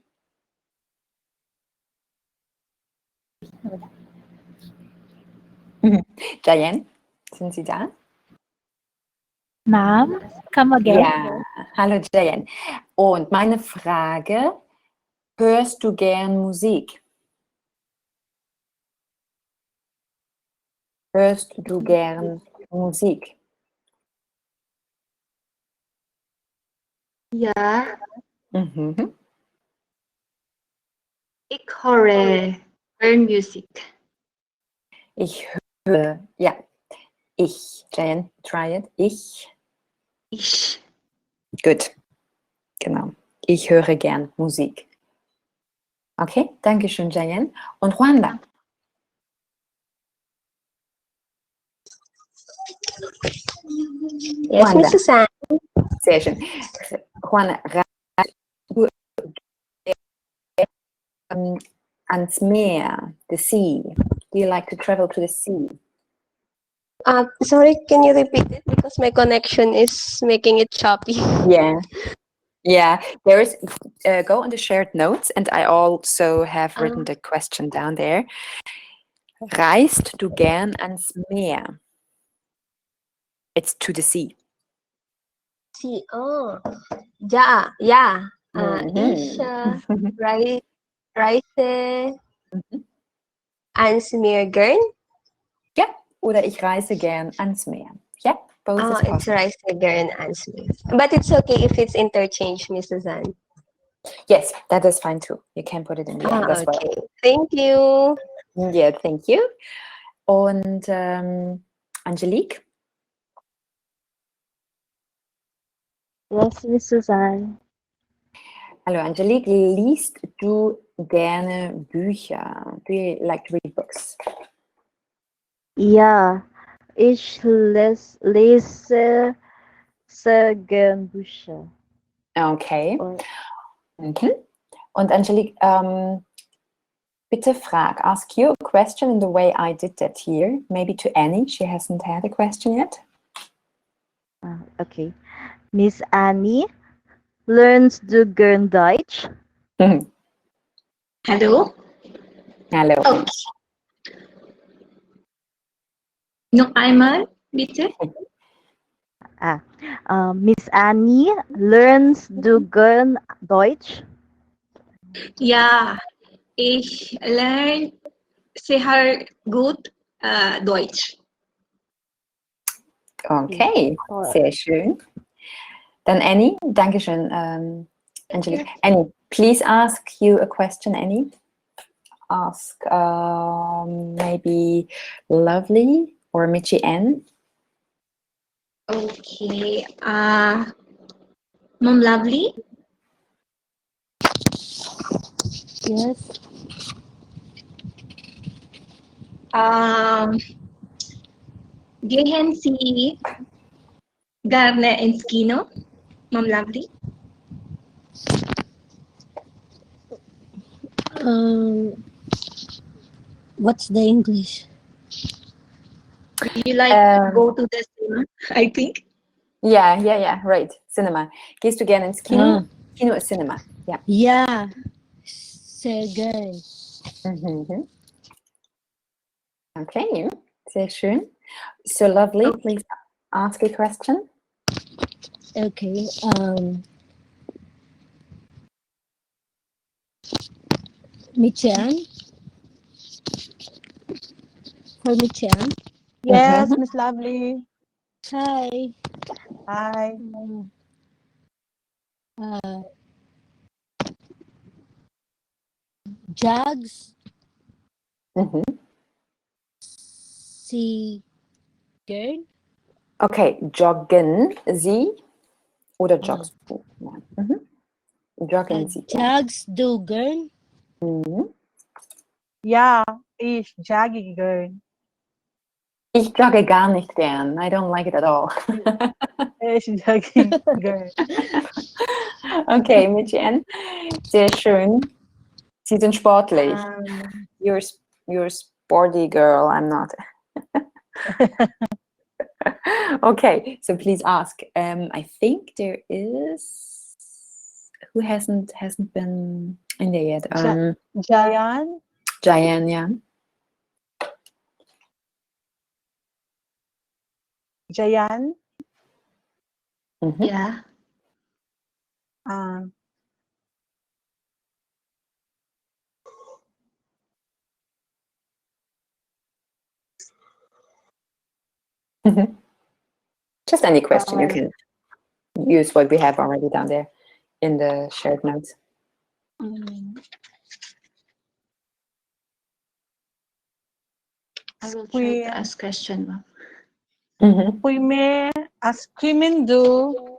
Jayen, sind Sie da? Mom, come again. Ja, hallo Jayen. Und meine Frage, hörst du gern Musik? Hörst du gern Musik? Ja, ich höre Music. Ich höre, ja, Jayen, try it. Ich. Gut, genau. Ich höre gern Musik. Okay, danke schön, Jayen. Und Juanda? Yes, Juanda. Miss Susan. Sehr schön. Juana, du ans Meer, the sea. Do you like to travel to the sea? Sorry, can you repeat it? Because my connection is making it choppy. Yeah. There is. Go on the shared notes, and I also have written the question down there. Reist du gern ans Meer? It's to the sea. See, oh, ja, ja. Ich Mhm. reise Mhm. ans Meer gern. Ja, oder ich reise gern ans Meer. Yeah, both Oh, is it's possible. reise gern ans Meer. But it's okay if it's interchange, Miss Suzanne. Yes, that is fine too. You can put it in the end as well. Okay. Thank you. Yeah, thank you. Und Angelique? Yes, Miss Suzanne. Hallo Angelique, liest du gerne Bücher? Do you like to read books? Ja, ich lese sehr gern Bücher. Okay. Und Mhm. Und Angelique, bitte ask you a question in the way I did that here. Maybe to Annie, she hasn't had a question yet. okay. Miss Annie, learns du gern Deutsch? Hallo? Hallo. Okay. Noch einmal, bitte. Miss Annie, learns du gern Deutsch? Ja, ich lerne sehr gut Deutsch. Okay, sehr schön. Dann Annie, Dankeschön, Angelique. Annie, please ask you a question, Annie. Ask maybe Lovely or Michi N. Okay. Mom Lovely? Yes. Gehen Sie gerne ins Kino? Mom Lovely? What's the English? Do you like to go to the cinema? I think. Yeah, right. Cinema. Gehst du gerne ins Kino? Kino ist Cinema. Ja. Ja, sehr gern. Mhm. Okay, sehr schön. So Lovely, please ask a question. Okay. Michan? For Michan? Yes, Miss Lovely. Hi. Hi. Jogs? Mhm. Sie gern? Okay, joggen Sie oder joggst du? Ja. Mhm. Joggen Sie. Jogs du gern? Mhm. Ja, ich jogge gern. Ich jogge gar nicht gern. I don't like it at all. Ich jogge gern. Okay, Michi, sehr schön. Sie sind sportlich. You're a sporty girl. I'm not. Okay, so please ask. I think there is who hasn't been in there yet. Jayan? Jayan, yeah. Jayan? Mhm. Yeah. Mhm. Just any question. You can use what we have already down there in the shared notes. I will try to ask question, Mom. Mhm. Puime schwimmen du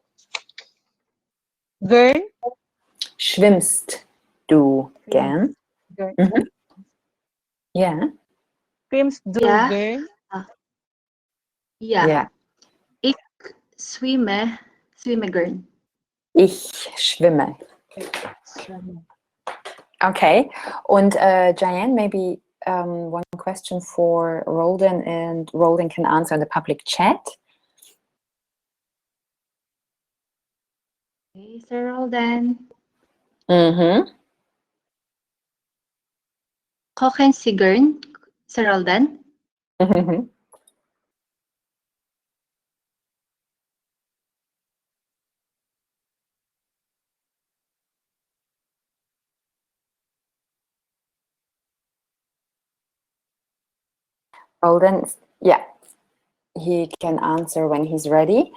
gern? Schwimmst du gern? Gern. Mhm. Ja. Schwimmst du Ja. gern? Ja. Ja. Ich schwimme gern. Ich schwimme. Okay. Und Jayan, maybe one question for Roldan, and Roldan can answer in the public chat. Okay, Sir Roldan. Mhm. Kochen Sie gern? Sir Roldan? Roldan, yeah, he can answer when he's ready.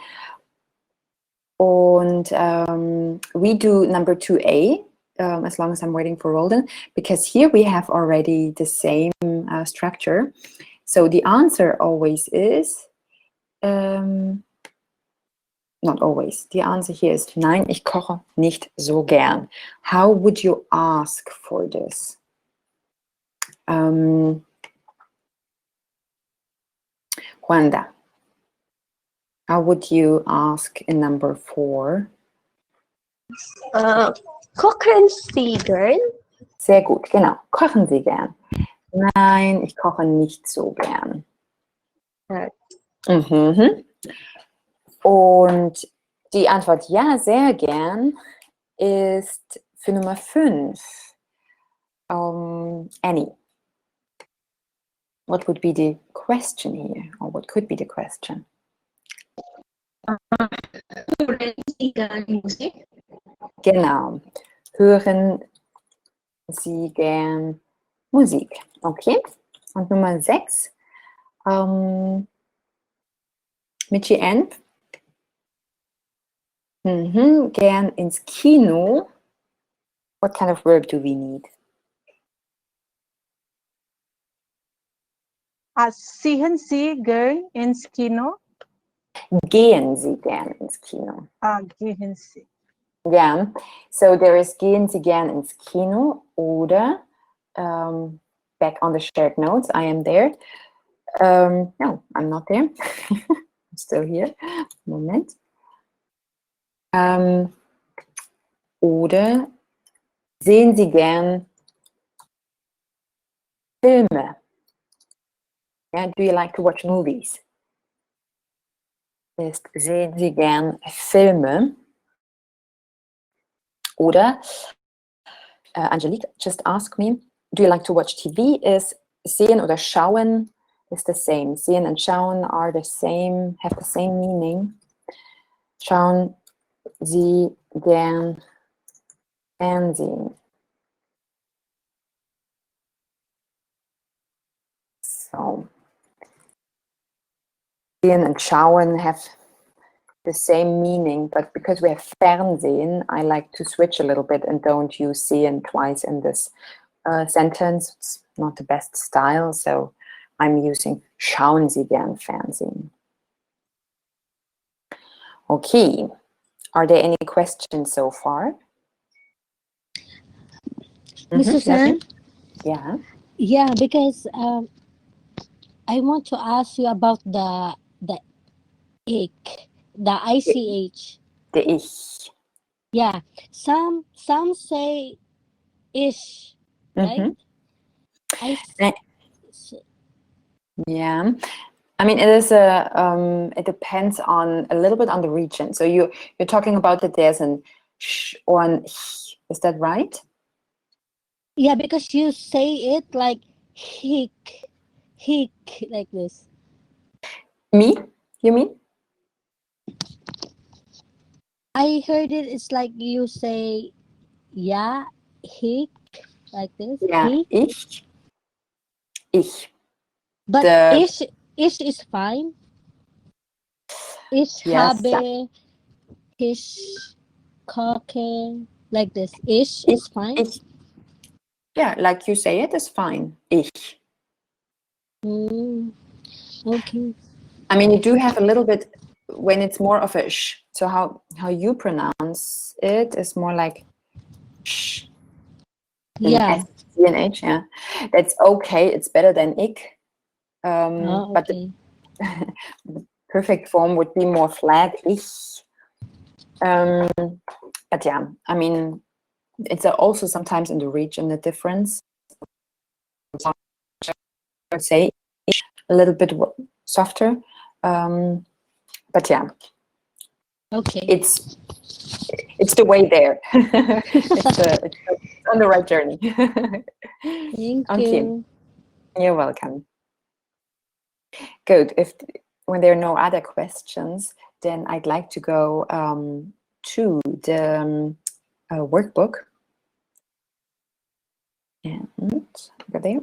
And we do number 2A, as long as I'm waiting for Roldan, because here we have already the same structure. So the answer always is, not always, the answer here is nein, ich koche nicht so gern. How would you ask for this? Juanda, how would you ask in number 4? Kochen Sie gern? Sehr gut, genau. Kochen Sie gern? Nein, ich koche nicht so gern. Mhm. Und die Antwort ja, sehr gern ist für Nummer 5. Annie, what would be the question here? Or what could be the question? Hören Sie gern Musik? Genau. Hören Sie gern Musik? Okay. Und Nummer 6. Michi Enf. Gern ins Kino. What kind of verb do we need? Sehen Sie gern ins Kino? Gehen Sie gern ins Kino? Gehen Sie. Yeah. So there is gehen Sie gern ins Kino oder back on the shared notes, I am there. No, I'm not there. I'm still here. Moment. Oder sehen Sie gern Filme? Yeah, do you like to watch movies? Ist sehen Sie gern Filme? Oder Angelique just asked me, do you like to watch TV? Is sehen oder schauen is the same. Sehen and schauen are the same, have the same meaning. Schauen Sie gern Fernsehen? So, sehen and schauen have the same meaning, but because we have Fernsehen, I like to switch a little bit and don't use sehen twice in this sentence. It's not the best style, so I'm using schauen Sie gern Fernsehen. Okay, are there any questions so far? Mrs. Ann? Yeah. Yeah, because I want to ask you about the ich, the ICH. The ich. Yeah, some say ish, right? Yeah, I mean it is a it depends on a little bit on the region. So you're talking about that there's an sh or an h. Is that right? Yeah, because you say it like hick, like this. Me? You mean? I heard it. It's like you say, yeah, hick, like this. Yeah, Hick. Ich. But ish is fine. Ish Yes. habe, ish koche, like this. Ish is fine. Ich. Yeah, like you say it is fine. Ich. Okay. I mean, you do have a little bit when it's more of a sh. So how you pronounce it is more like sh. Yeah. S-C-N-H, yeah. That's okay. It's better than ich. But okay. the perfect form would be more flat, ich. But yeah, I mean, it's also sometimes in the region the difference. I would say a little bit softer. But yeah. Okay. It's the way there. it's on the right journey. Thank you. You're welcome. Good. When there are no other questions, then I'd like to go to the workbook. And go there.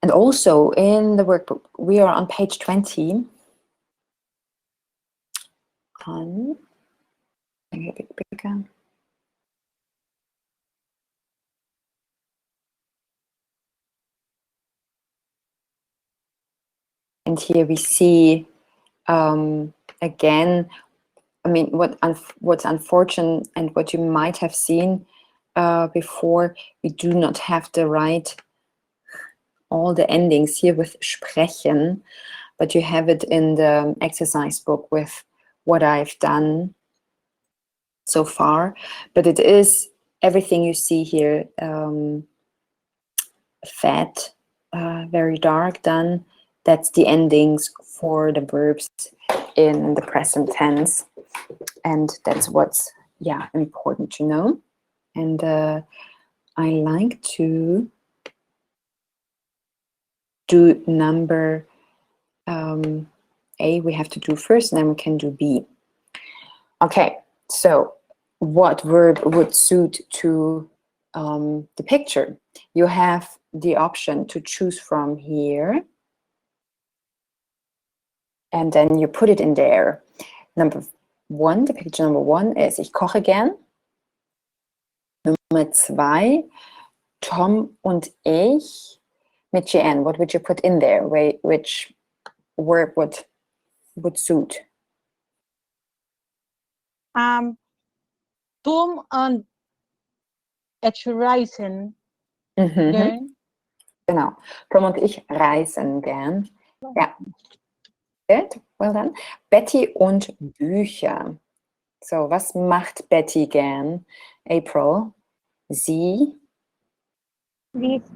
And also in the workbook, we are on page 20. On, a bit bigger. And here we see again, I mean, what's unfortunate and what you might have seen before, we do not have to write all the endings here with sprechen, but you have it in the exercise book with what I've done so far. But it is everything you see here, fat, very dark, done. That's the endings for the verbs in the present tense. And that's what's, important to know. And I like to do number A, we have to do first, and then we can do B. Okay, so what verb would suit to the picture? You have the option to choose from here. And then you put it in there. Number 1, the picture number 1 is Ich koche gern. Nummer 2, Tom und ich mit GN. What would you put in there? Which word would suit? Tom und ich reisen gern. Genau. Tom und ich reisen gern. Ja. Good. Well done. Betty und Bücher. So, was macht Betty gern? April. Sie Liest.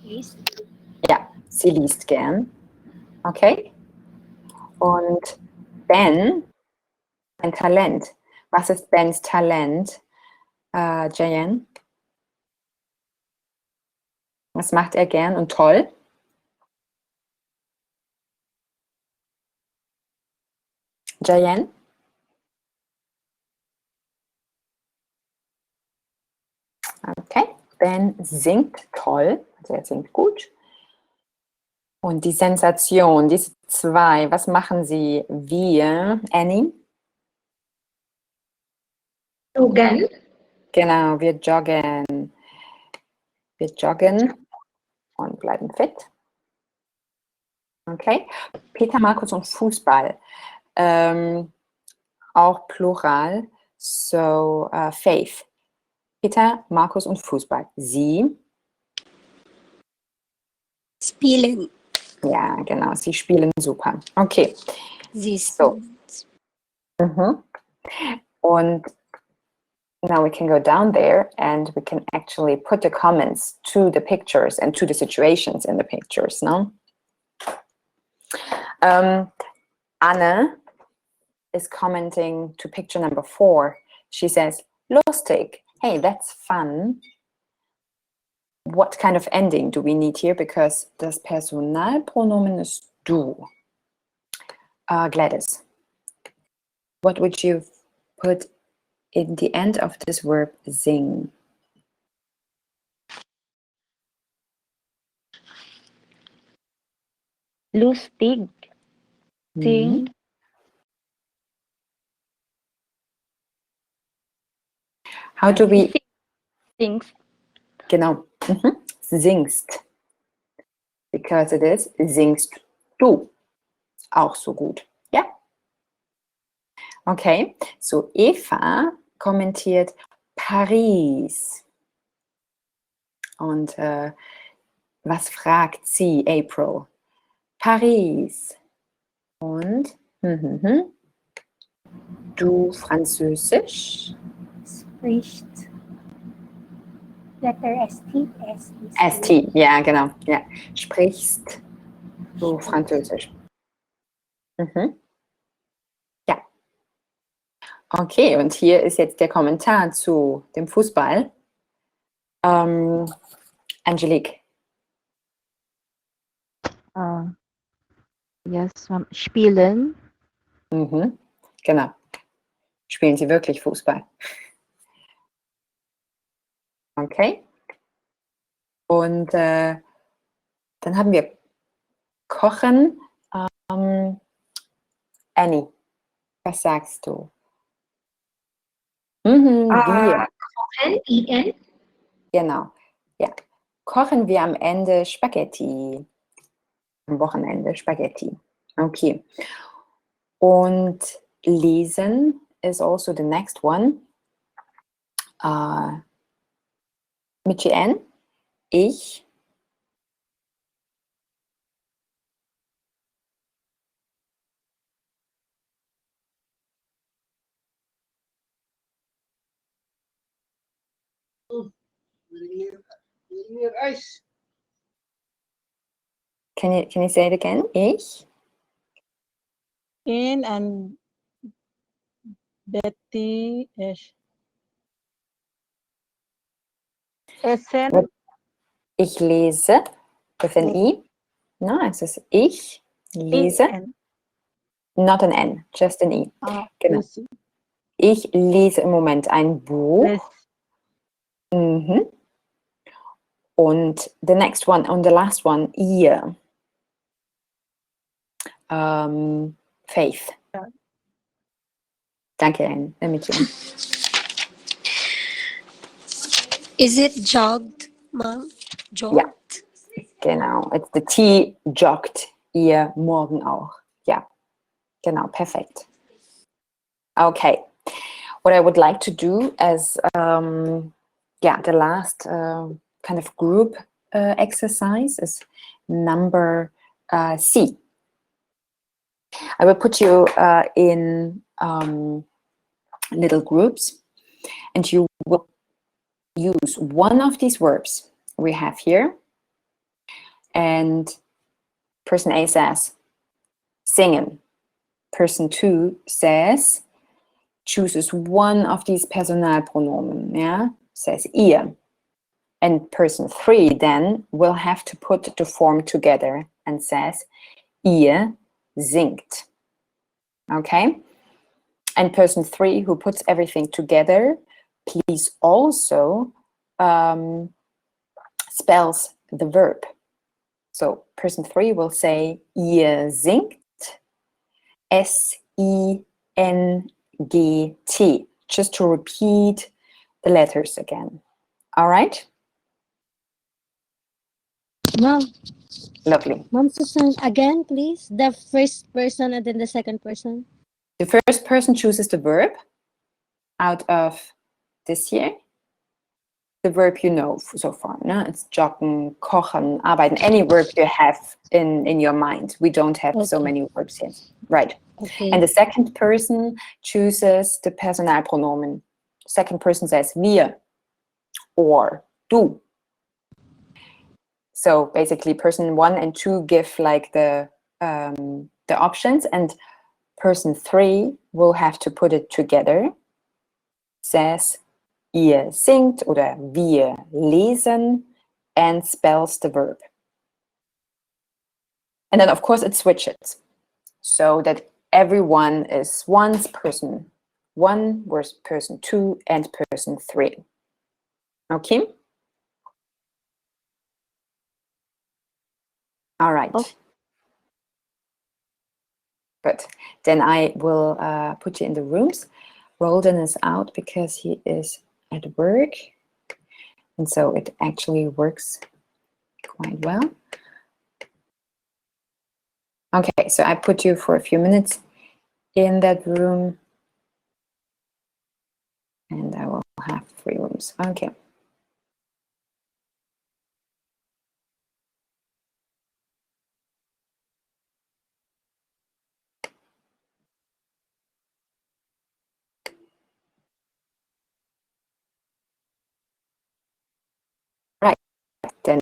Liest. Ja, sie liest gern. Okay. Und Ben, ein Talent. Was ist Bens Talent? Jayen? Was macht er gern und toll? Jayen? Okay, Ben singt toll, also er singt gut. Und die Sensation, diese 2, was machen sie? Wir, Annie? Joggen. Genau, wir joggen. Wir joggen und bleiben fit. Okay, Peter, Markus und Fußball. Auch plural, so Faith. Peter, Markus und Fußball. Sie? Spielen. Ja, genau, sie spielen super. Okay. Sie so. Und now we can go down there and we can actually put the comments to the pictures and to the situations in the pictures, no? Anne is commenting to picture number 4. She says, lustig. Hey, that's fun. What kind of ending do we need here? Because das Personalpronomen is du. Gladys, what would you put in the end of this verb sing? Lustig. Sing. How do we... Sings. Genau. Singst. Because it is singst du. Auch so gut. Ja? Okay. So Eva kommentiert Paris. Und was fragt sie, April? Paris. Und du Französisch? Spricht. Letter ST. ST, ja, genau. Ja. Sprichst du Französisch? Ja. Okay, und hier ist jetzt der Kommentar zu dem Fußball. Angelique. Yes, spielen. Mhm. Genau. Spielen Sie wirklich Fußball? Okay. Und dann haben wir Kochen. Annie, was sagst du? Wir. Kochen, eaten. Genau. Ja. Kochen wir am Ende Spaghetti. Am Wochenende Spaghetti. Okay. Und lesen is also the next one. Mit GN. Ich. Can you say it again? Ich. In and Betty is. Essen. Ich lese with an I. No, es ist ich lese. En. Not an N, just an I. Genau. Lesen. Ich lese im Moment ein Buch. Mhm. Und the next one, and the last one, ihr. Faith. Ja. Danke, Anne. Is it jogged, Mom? Jogged? Ja, genau. It's the T jogged. Ihr morgen auch. Ja, genau, perfekt. Okay. What I would like to do as, the last kind of group exercise is number C. I will put you in little groups, and you will use one of these verbs we have here. And person A says, singen. Person 2 says, chooses one of these Personalpronomen, yeah, says ihr. And person 3 then will have to put the form together and says, ihr singt. Okay? And person 3 who puts everything together, please also spells the verb. So person 3 will say, ihr singt, S-I-N-G-T, just to repeat the letters again. All right? Mom. Lovely. Mom Susan, again, please. The first person and then the second person. The first person chooses the verb out of this here. The verb you know so far. No? It's joggen, kochen, arbeiten, any verb you have in your mind. We don't have so many verbs yet. Right. Okay. And the second person chooses the Personalpronomen. Second person says wir or du. So basically person 1 and 2 give like the options, and person 3 will have to put it together. Says ihr singt oder wir lesen and spells the verb. And then of course it switches so that everyone is once person 1 versus person 2 and person 3. Okay? All right. Oh. Good. Then I will put you in the rooms. Roldan is out because he is at work. And so it actually works quite well. Okay, so I put you for a few minutes in that room. And I will have 3 rooms. Okay. Right. Then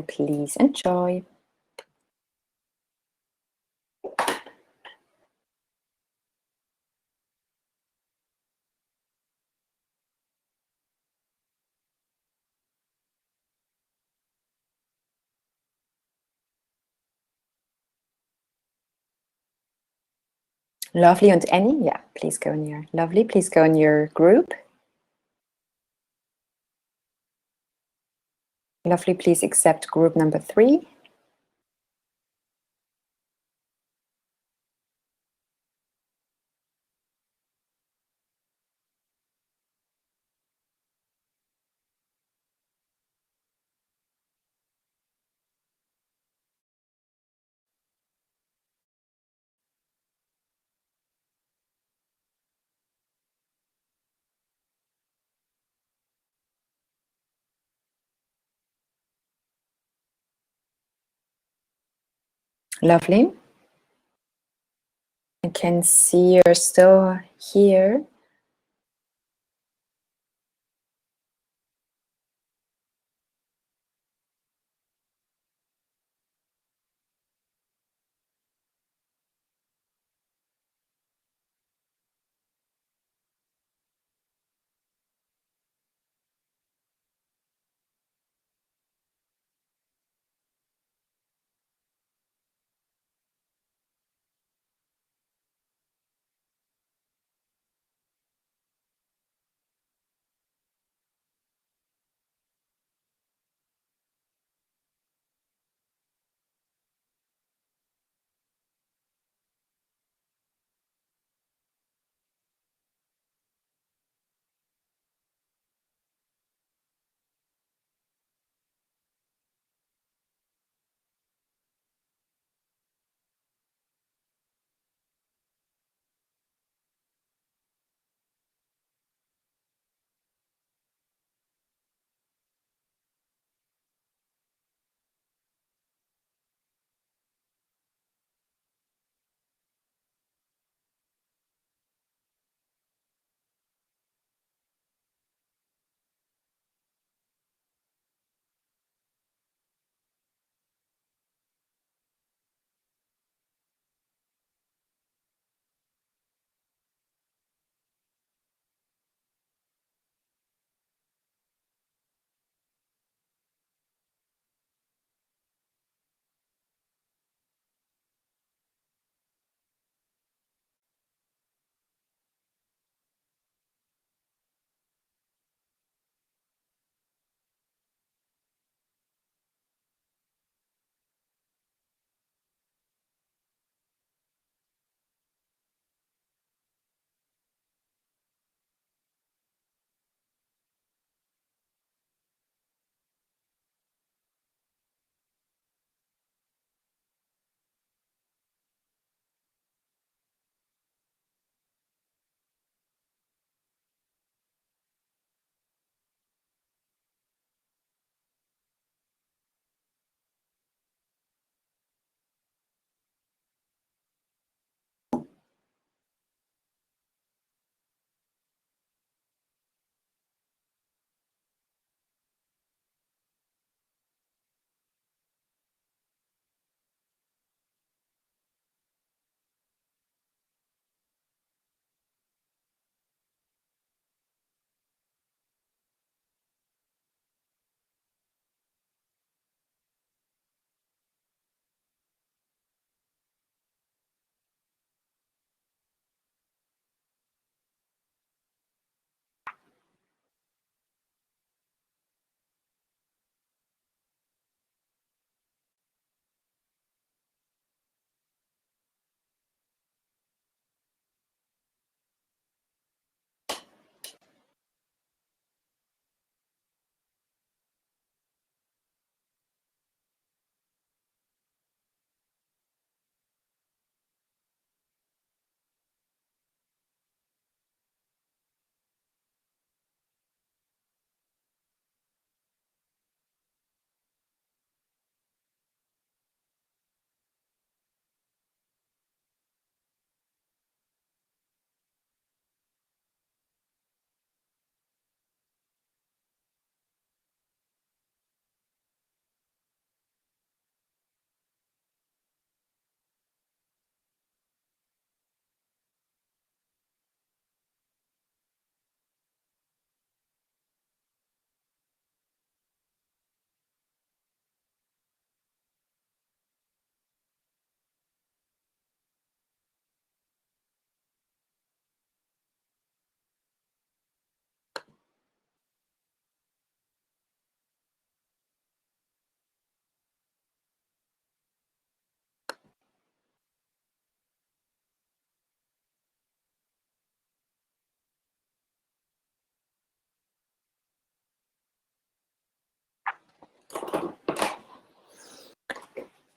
please enjoy. Lovely. And Annie, yeah, please go in your, lovely, please go in your group. Lovely, please accept group number 3. Lovely. I can see you're still here.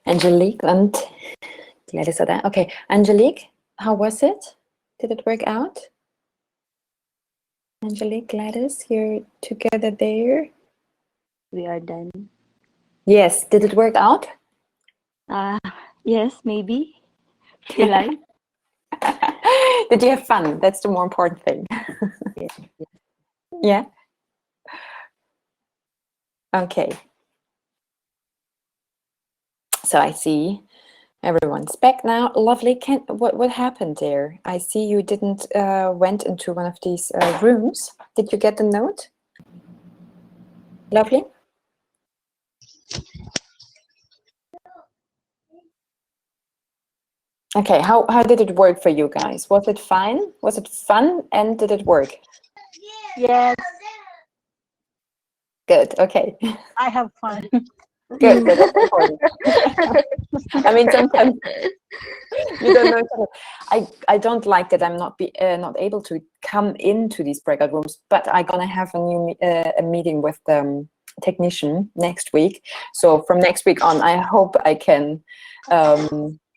Angelique and Gladys are there. Okay, Angelique, how was it? Did it work out? Angelique, Gladys, you're together there. We are done. Yes, did it work out? Yes, maybe. Feel like. Did you have fun? That's the more important thing. Yes. Yeah. Okay. So I see everyone's back now. Lovely. What happened there? I see you didn't went into one of these rooms. Did you get the note? Lovely. Okay. How did it work for you guys? Was it fine? Was it fun? And did it work? Yes, Good. Okay. I have fun. Good. That's important. I mean, sometimes you don't know each other. I don't like that I'm not able to come into these breakout rooms, but I'm gonna have a new a meeting with the technician next week. So from next week on, I hope I can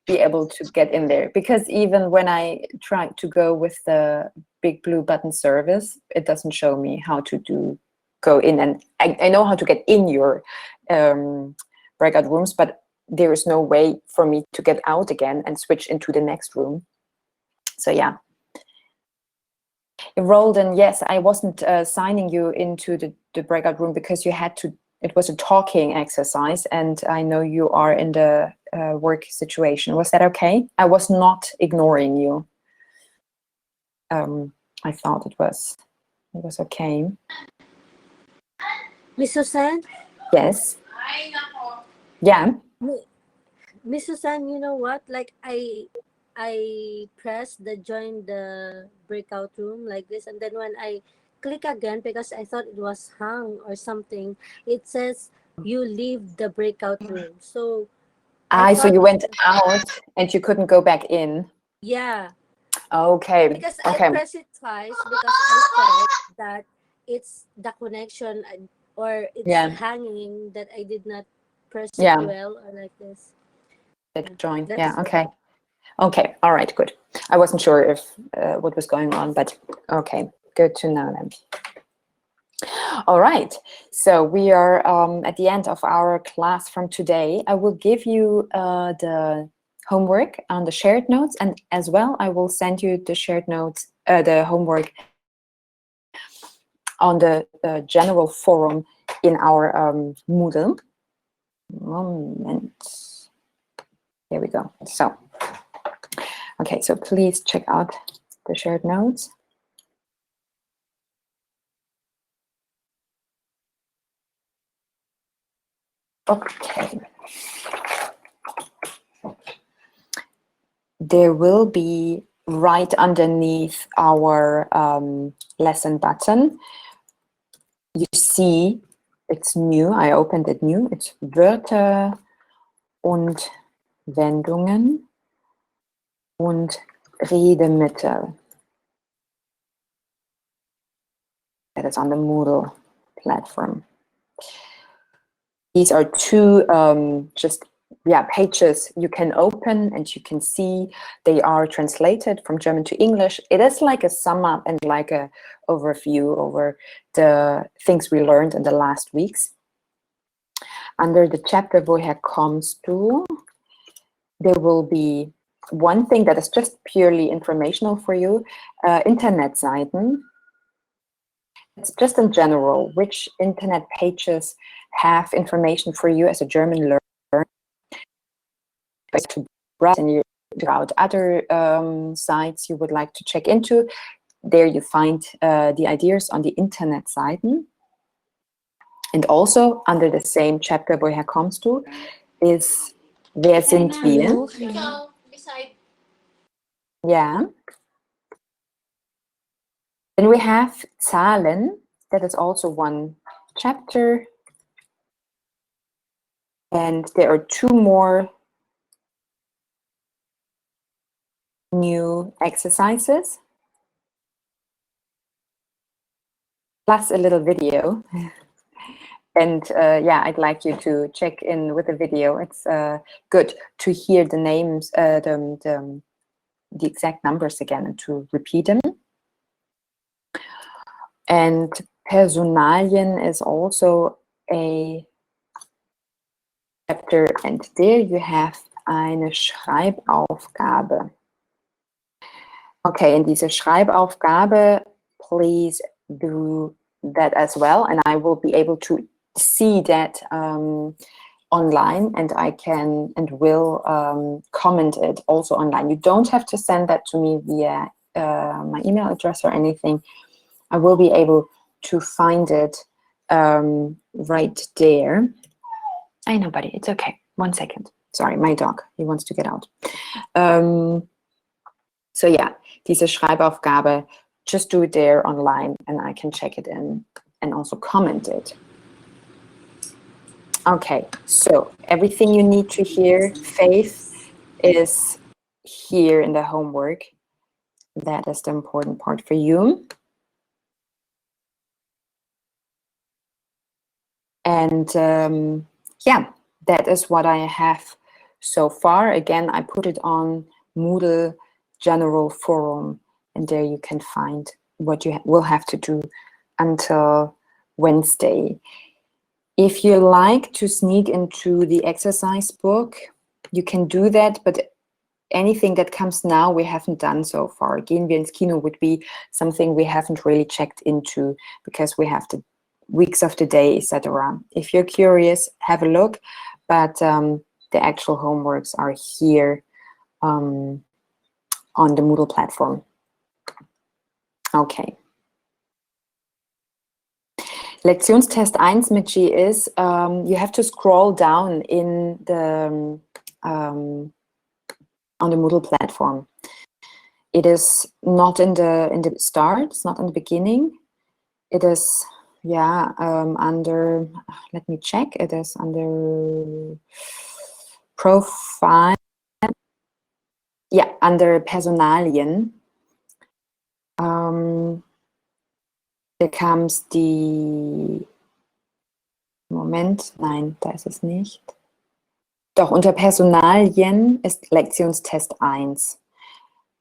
be able to get in there, because even when I try to go with the big blue button service, it doesn't show me how to go in, and I know how to get in your breakout rooms, but there is no way for me to get out again and switch into the next room. So yeah. Roldan, yes, I wasn't signing you into the breakout room because you had to, it was a talking exercise, and I know you are in the work situation. Was that okay? I was not ignoring you. I thought it was okay. Miss Susan? Yes. Yeah. Miss Susan, you know what? Like I pressed the join the breakout room like this, and then when I click again, because I thought it was hung or something, it says you leave the breakout room. So So you went out and you couldn't go back in. yeah. Okay. Because okay. I pressed it twice because I thought that it's the connection or it's hanging, that I did not press it well or like this. Join. Yeah. Okay. Okay. All right. Good. I wasn't sure if what was going on, but okay. Good to know then. All right. So we are at the end of our class from today. I will give you the homework on the shared notes, and as well I will send you the shared notes, the homework on the general forum in our Moodle. Moment. Here we go. So, okay, so please check out the shared notes. Okay. There will be right underneath our lesson button. You see it's new. I opened it new. It's Wörter und Wendungen und Redemittel. That is on the Moodle platform. These are two pages you can open, and you can see they are translated from German to English. It is like a sum up and like a overview over the things we learned in the last weeks. Under the chapter Woher kommst du, there will be one thing that is just purely informational for you, Internetseiten. It's just in general, which internet pages have information for you as a German learner. To browse and out other sites you would like to check into. There you find the ideas on the Internetseiten. And also under the same chapter, Woher kommst du, is Wer sind wir? Yeah. Then we have Zahlen. That is also one chapter. And there are two more new exercises, plus a little video. And yeah, I'd like you to check in with the video. It's good to hear the names, the exact numbers again, and to repeat them. And Personalien is also a chapter, and there you have eine Schreibaufgabe. Okay, in diese Schreibaufgabe, please do that as well, and I will be able to see that online, and I can and will comment it also online. You don't have to send that to me via my email address or anything. I will be able to find it right there. I know, buddy, it's okay. 1 second. Sorry, my dog, he wants to get out. So yeah, diese Schreibaufgabe, just do it there online and I can check it in and also comment it. Okay, so everything you need to hear, Faith, is here in the homework. That is the important part for you. And yeah, that is what I have so far. Again, I put it on Moodle General Forum, and there you can find what you will have to do until Wednesday. If you like to sneak into the exercise book, you can do that, but anything that comes now we haven't done so far. Gehen wir ins Kino would be something we haven't really checked into because we have the weeks of the day, etc. If you're curious, have a look, but the actual homeworks are here on the Moodle platform. Okay. Lektionstest 1 mit G is you have to scroll down in the on the Moodle platform. It is not in the start. It's not in the beginning. It is under. Let me check. It is under profile. Yeah, under Personalien. Da comes die, Moment, nein, da ist es nicht. Doch, unter Personalien ist Lektionstest 1.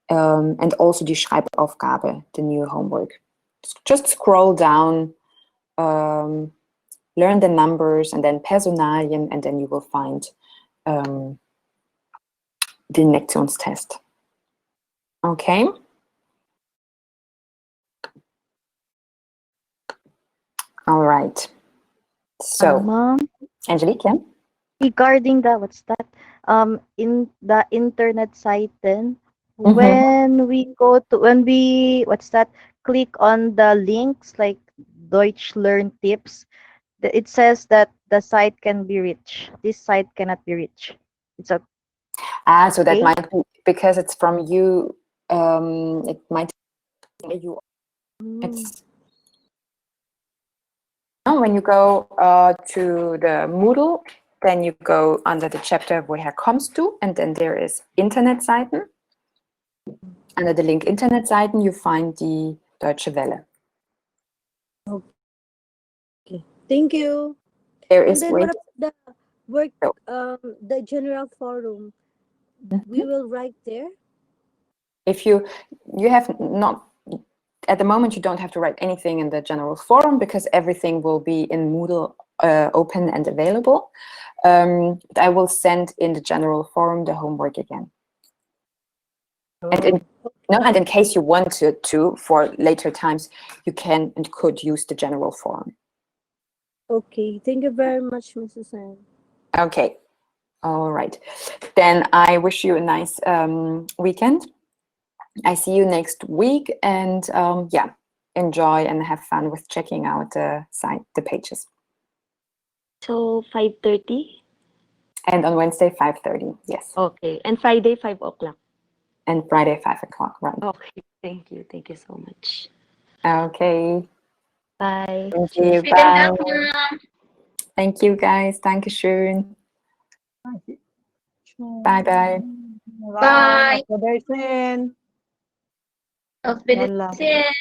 And also die Schreibaufgabe, the new homework. Just scroll down, learn the numbers, and then Personalien, and then you will find the Lektionstest. Okay? All right. So, Mom, Angelique, yeah? regarding the what's that? In the internet site, then when we click on the links like Deutsch Learn Tips, it says that the site can be reached. This site cannot be reached. It's a so that might be because it's from you. It might be you. It's when you go to the Moodle, then you go under the chapter Woher kommst du, and then there is Internetseiten. Under the link Internetseiten, you find die Deutsche Welle. Okay, thank you. There And is then what about the work, the general forum? We will write there. If you have not, at the moment you don't have to write anything in the general forum because everything will be in Moodle open and available. But I will send in the general forum the homework again. And in case you wanted to, for later times, you can and could use the general forum. Okay, thank you very much, Mrs. Ann. Okay, all right. Then I wish you a nice weekend. I see you next week, and yeah, enjoy and have fun with checking out the site, the pages. So 5:30? And on Wednesday, 5:30, yes. Okay. And Friday, 5 o'clock. And Friday, 5 o'clock, right. Okay. Thank you. Thank you so much. Okay. Bye. Thank you. Bye. Thank you, guys. Dankeschön. Bye-bye. Bye. Auf Wiedersehen. Auf Wiedersehen.